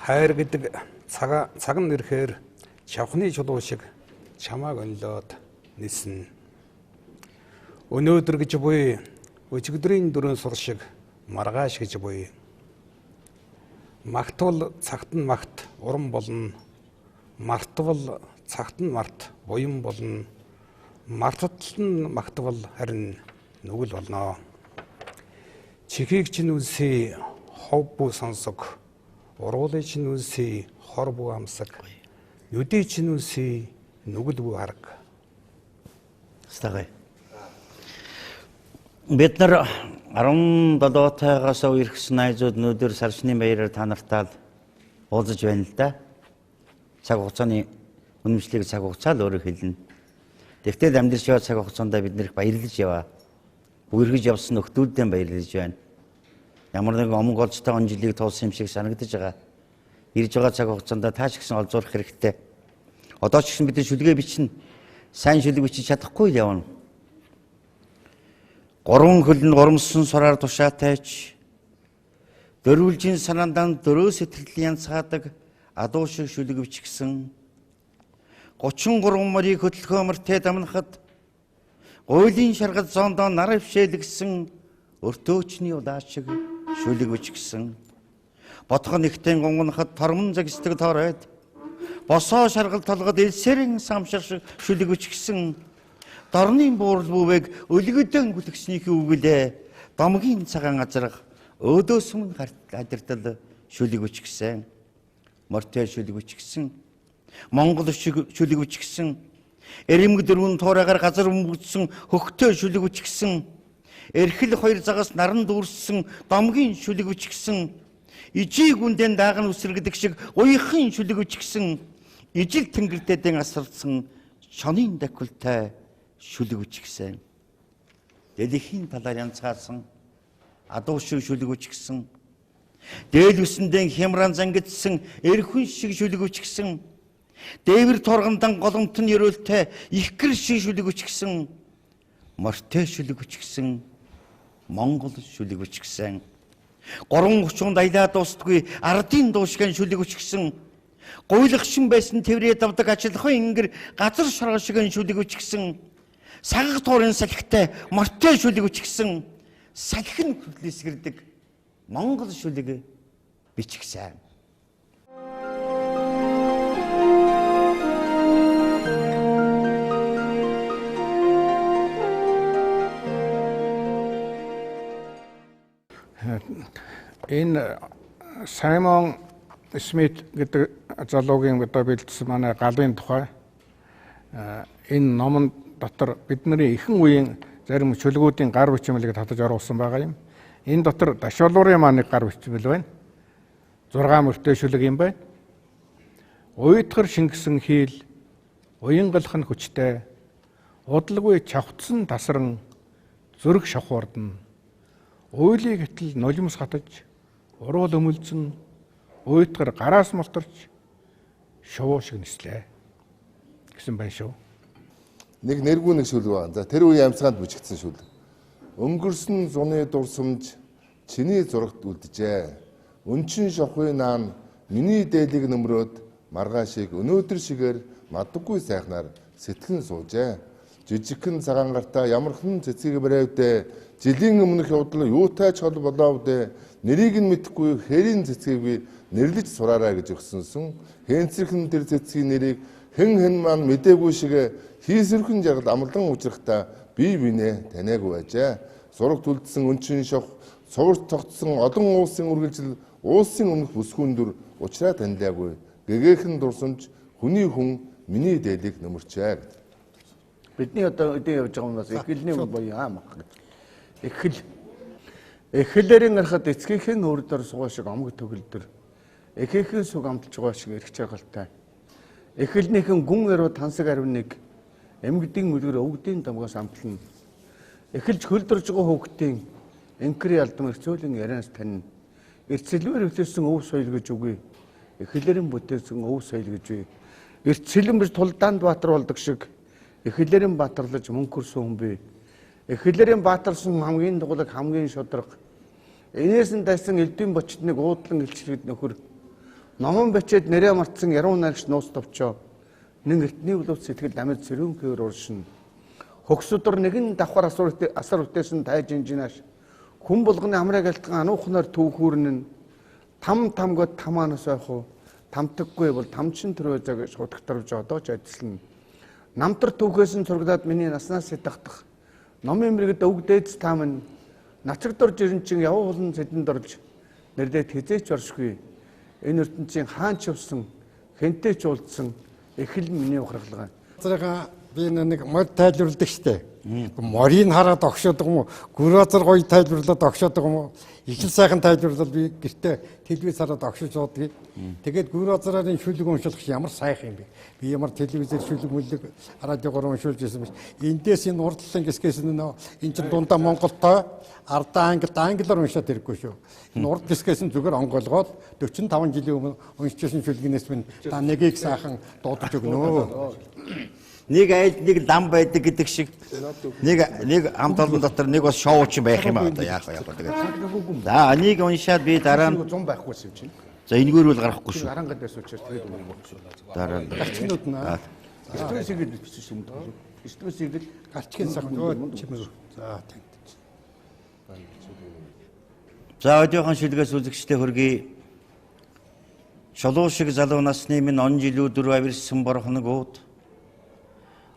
Speaker 10: Хайр гэдэг цаг нь ирэхээр чавхны чулуу шиг чамааг өнлөөд нисэн. Өнөөдөр гэж буй өчигдрийн дөрөн сур шиг маргааш гэж буй. Магтвал цагт нь магт уран болно. Мартвал цагт нь март буян болно. Марттал нь магтвал харин нүгэл болно. Чихийг чинь үлсээ хов бүү сонсог. Уруулыг чинь үлсээ хор бүү амсаг. Нүдийг чинь үлсээ нүгэл бүү хараг.
Speaker 1: Стагай. Бид нар 17 тагаас үерхсэн найзууд өнөөдөр сарчны баяраар та нартай уулзаж байна л да. Цаг хугацааны үнэмшлийг цаг хугацаа л өөрөө хэлнэ. Тэгвэл амьдрч яваа цаг хугацаанд бид нэр баярлаж яваа. Үерхэж явсан нөхдүүддээ баярлаж байна. Ямар нэгэн омог олжтой он жилийг туулсан юм шиг санагдаж байгаа. Ирж байгаа цаг хугацаанд тааш гисэн олзуурах хэрэгтэй. Одоо ч гэсэн бид шүлгээ бичнэ. Сайн шүлэг бичиж чадахгүй л явна. Гурван хөлн гормсон сураар тушаатайч. Дөрвөлжин санаандаа дөрөө сэтгэлийн янцгаадаг адуу шиг шүлэг бичгсэн. 33 морийг хөдөлгөөмөртэй дамнахад гуйлын шаргал зоондоо нар өвшөөлгсөн өртөөчний удаа шиг шүлэг бичгсэн. Ботхон ихтэн гонгоноход тормон загсдаг тооройд босоо шаргал толгод элсэрэн самшир шиг шүлэг бичгсэн. Дорны буурал бүвэг өлгөдөн гүлгснийхээ үгэлээ домгийн цагаан азрах өөдөөсмөн хадирдал шүлэг бичгсэн. Мортэй шүлэг бичгсэн. Монгол шүлэг бичгсэн. Эримг дөрвөн туурайгаар газар өмгдсөн хөхтөө шүлэг бичгсэн. Эрхэл хоёр загас наран дүүрсэн домгийн шүлэг бичгсэн. Ижиг үндэн дааган үсрэгдэг шиг уяхан шүлэг бичгсэн. Ижил тэнгэрдээдэн асарсан шонын дакултай шүлэг бичгсэн. Дэлхийн талаар янцгаасан адуу шиг шүлэг бичгсэн. Дээл үсэндээ хямран зангидсан эрхэн шиг шүлэг бичгсэн. Дээвэр торгондан голомт нь ерөөлтэй ихгэр шиг шүлэг бичгсэн. Мортэй шүлэг бичгсэн. Монгол шүлэг бичгсэн. 3:30-нд аялаа дуустгүй ардын дуушган шүлэг бичгсэн. Гуйлахшин байсан тэврээ давдаг ажилхан ингэр газар шоргол шигэн шүлэг бичгсэн. Сагах туурын салхитай мортой шүлэг бичгсэн. Салхин хөдлөсгэрдэг Монгол шүлэг бичгсэн.
Speaker 2: Энэ Саймон Смит гэдэг залуугийн одоо бэлдсэн манай галын тухай энэ номон дотор бидний ихэнх үеийн зарим шүлгүүдийн гар бичмэлийг татаж оруулсан байгаа юм. Энэ дотор дашвалуурын маань гар бичмэл байна. 6 мөртэй шүлэг юм байна. Уйтгар шингэсэн хийл, уянгалах нь хүчтэй, удалгүй чавцсан тасран зүрх шавхуурдна. Уйлыг хэтл нулимс хатаж, уруул өмөлзөн, уйтгар гараас мултарч шувуу шиг нислээ гэсэн байна шүү.
Speaker 7: Нэг нэргүй нэг шүлэг байна. За тэр үеийн амьсгаанд бичигдсэн шүлэг. Өнгөрсөн зуны дурсамж чиний зурагт үлджээ. Өнчин шохын наан миний дээлийг нөмрөөд маргаашийг өнөөдөр шигээр мадаггүй сайхнаар сэтгэн суужээ. Жижигхэн цагаан гартаа ямархан цэцгийг барайвдээ. Жилийн өмнөх явдал юутай ч хол болоовдээ. Нэрийг нь мэдэхгүй хэрийн цэцгийг би нэрлэж сураарай гэж өгсөнсөн. Хэнцэрхэн тэр цэцгийн нэрийг хэн маань мэдээгүй шиг хийсэрхэн жаргал амлан учрахтаа бие бинээ таниагүй байжээ. Зурагт үлдсэн өнчин шох, цуврт тогтсон олон уусын үргэлжил уусын өмнөх бүсгүүн дүр учраа танилаагүй. Гэгээхэн дурсамж хүний хүн миний дээлийг нөмөрчээ гэдэг.
Speaker 5: Бидний одоо өдөө явж байгаа юм бас эхлэлний боёо аа мах гэж. Эхлэлэрийн гарахад эцгийнхэн өөрөөр сугаа шиг омог төгөлдөр эхийнхэн сүг амталж байгаа шиг эргэж байгальтай. Эхлэлнийхэн гүн яруу тансаг арвныг эмгдийн мүлгэр өвгдийн дамгаас амтлана. Эхэлж хөлдөрж байгаа хүүхдийн энкри алдам эрцүүлэн ярианаас тань. Эрцэлвэр хөлөөсөн өв соёл гэж үгүй. Эхлэлэрийн бүтээсэн өв соёл гэж үгүй. Эрцэлэн биш тулдаанд баатар болдог шиг эхлэлэрийн баатарлаж мөнгө хүрсэн хүн бий. Эхлэлэрийн баатарсан хамгийн дугуйлаг хамгийн шударга. Энээс нь дайсан элдвийн бочдныг уудлан илчлэхэд нөхөр. Номон бачээд нэрээ мартсан яруу найрагч нуус товчоо. Нэн эртний үлэв сэтгэл амьд сэрүүнхээр уршин. Хөгсөдөр нэгэн давхар асар үтээсэн тайж инжинаш. Хүн болгоны амраг алтган ануухнаар түүхүүрнэн там гот тамаанаас ойхоо. Тамтаггүй бол тамчин төрөөжөг шуудагтарвж одоо ч ажиллана. Намтар түүхээс нь зурглаад миний наснаас сэтгдах. Номын мэрэгд өвгдөөц тааман начигдорж ирэн чин яваа болон сэдэнд орж нэрлээд хизээч оршгүй. Энэ ертөнцийн хаан ч явсан хэнтэй ч уулзсан эхэл миний ухралгаа.
Speaker 6: Зэрэг би нэг мод тайлбарладаг штэ. Морийг хараад огшоодог юм уу? Гүрвазар гоё тайлбарлаад огшоодог юм уу? Их л сайхан тайлбарлал би гэртээ телевиз хараад огшиж уудгийг. Тэгээд гүрвазарын шүлэг уншуулах ямар сайхан юм бэ? Би ямар телевизээр шүлэг мүлэг радиогоор уншуулж байсан биш. Эндээс энэ урдлын гисгээс энэ чинь дундаа Монголтой ардаа англиар уншаад ирэхгүй шүү. Энэ урд гисгээс нь зүгээр онгойлгоод 45 жилийн өмнө уншижсэн шүлгнээс минь та нэгийг сайхан дуудаж өгнө.
Speaker 1: Нэг айл нэг лам байдаг гэдэг шиг нэг хамт олон дотор нэг бас шоуч байх юм аа одоо яах вэ тэгээд. За энийг уншаад би дараа нь
Speaker 5: 100 байхгүйсэн юм чинь.
Speaker 1: За энэгээр бол гарахгүй шүү.
Speaker 5: Харангадаас учраас тэгээд өгөх.
Speaker 1: Дараа нь
Speaker 6: гарчгнууд нь
Speaker 5: стрессийг л бичсэн юм даа. Стрессийг л
Speaker 6: гарчгийн сайхан чимээ. За тань.
Speaker 1: За одоохон шүлгээс үзэгчтэй хөргий. Чулуу шиг залуу насны минь он жилүү дөрөв авирсан борхоног ууд.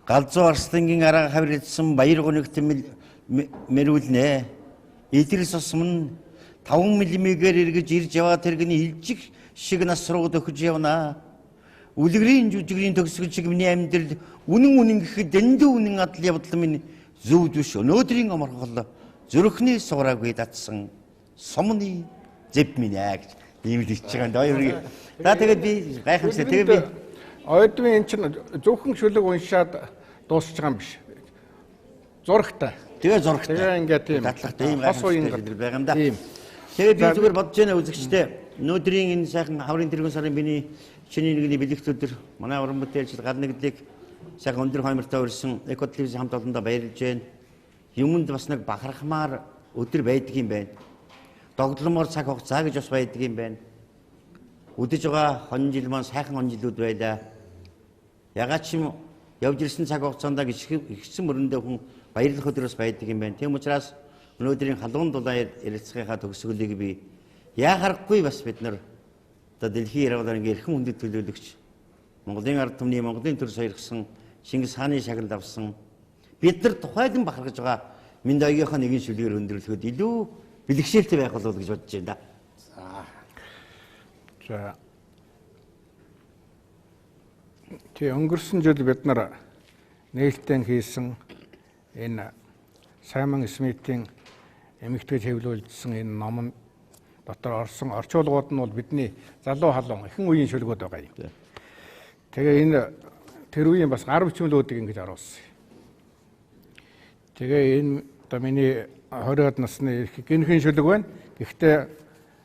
Speaker 1: Галзуу арслангийн арга хавирдсан баяр гонигт мэрүүлнэ. Идрис осмон 5 мм-ээр эргэж ирж яваа тэргний илжих шиг насрууд өгж явна. Үлгэрийн жүжигрийн төгсгөл шиг миний амьдрал үнэн гэхэд дэндүү үнэн адал явдал минь зөвд биш. Өнөөдрийн амархал зүрхний суураагүй датсан сомны зэв минь гэж ийм л ичж байгаа юм. За тэгээд би гайхамшигтай. Тэгээд би
Speaker 2: Ойдвын эн чинь зөвхөн шүлэг уншаад дуусч байгаа юм биш. Зурагтай.
Speaker 1: Тэгээ зурагтай.
Speaker 2: Тэгээ ингээд тийм
Speaker 1: дадлахтай ийм гайхамшигтай байгаа юм да. Тэгээд би зүгээр бодож байна үзэгчтэй. Өнөөдрийн энэ сайхан хаврын тэргүүн сарын биний шинэ нэгний бэлэгт өдөр манай уран бүтээлчид гар нэгдлийг сайхан өндөр хоймортой урьсан Эко телевизийн хамт олондоо баярлж байна. Юмд бас нэг бахархмаар өдөр байдаг юм байна. Догдломоор цаг хугацаа гэж бас байдаг юм байна. Үдэж байгаа хон жил маань сайхан хон жилүүд байлаа. Ягаад ч юм явж ирсэн цаг хугацаанд ихсэн мөрөндөө хүн баярлах өдрөөс байдаг юм байна. Тийм учраас өнөөдрийн халуун дулаан ярилцлагынхаа төгсгөлийг би яахарахгүй бас бид нар одоо дэлхийн яргалаар ингээ эрхэм хүндэт төлөөлөгч Монголын ард түмний Монголын төр сойрхсон Чингис хааны шагнал авсан бид нар тухайлан бахархаж байгаа минь оюухан нэгэн шүлгээр өндөрлөхөд илүү бэлгшээлтэй байх болов уу гэж бодож байна да.
Speaker 2: За. Тэ өнгөрсөн жил бид нар нээлттэй хийсэн энэ Саймон Смитийн эмэгтэй хэвлүүлсэн энэ ном дотор орсон орчуулгууд нь бол бидний залуу халуун ихэнх үеийн шүлгүүд байгаа юм. Тэгээ энэ тэр үеийн бас гар бичмлүүдийг ингэж оруулсан. Тэгээ энэ одоо миний 20-аад насны гинхэн шүлэг байна. Гэхдээ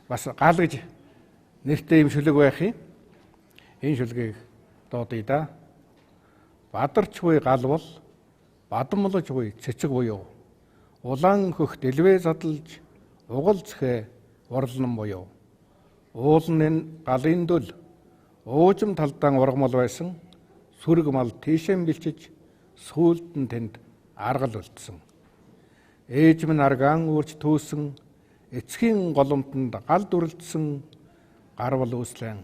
Speaker 2: бас гал гэж нэртэй юм шүлэг байх юм. Энэ шүлгийг дуудъя да. Бадарч буй гал бол бадамлаж буй цэцэг буюу улаан хөхт элвэ задлж угал зөхөө урлан буюу уулын нь галын дөл уужим талдаан ургамал байсан сүрэг мал тийшэн бэлчиж сүүлд нь тэнд аргал үлдсэн. Ээж минь аргаан үрж түүсэн эцгийн голомтонд гал дүрлдсэн гарвал үүслэн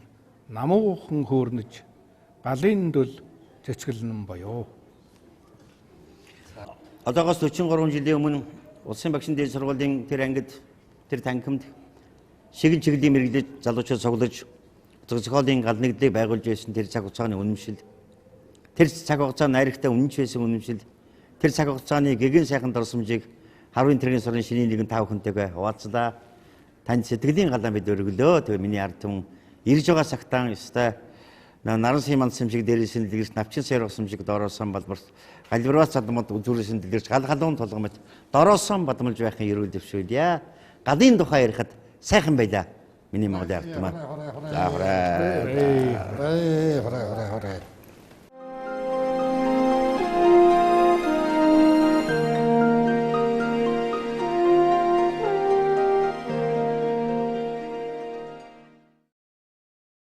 Speaker 2: намуухан хөөрнөж галын дөл цэцгэлнэн боёо.
Speaker 1: Одоогоос 43 жилийн өмнө улсын багшийн дээд сургуулийн тэр ангид тэр танхимд шигэн чиглэлийн мэрэгдэж залуучууд цуглаж зохиолын гал нэгдлийг байгуулж байсан тэр цаг хугацааны үнэмшил, тэр цаг хугацаанд найрагтай үнэнч байсан үнэмшил, тэр цаг хугацааны гэгэн сайхан дурсамжийг Харвын тэргийн сурын шинийн нэгэн тав хүнтэйгээ хуваалцлаа. Танд сэтгэлийн галаа бид өргөлөө. Тэгээ миний ард түмэн ирж байгаа цагтаан ёстой наран симансан шиг дээрээс нь дэлгэрч навчин сэргсэн шиг доороосон балбарт галбирвас задмод үзүүрээс нь дэлгэрч гал халуун толгомж доороосон бадмалж байхын ерөөл дэвшүүлье. Галын тухай ярихад сайхан байлаа. Миний Монголын ард түмэн. За хүрээ.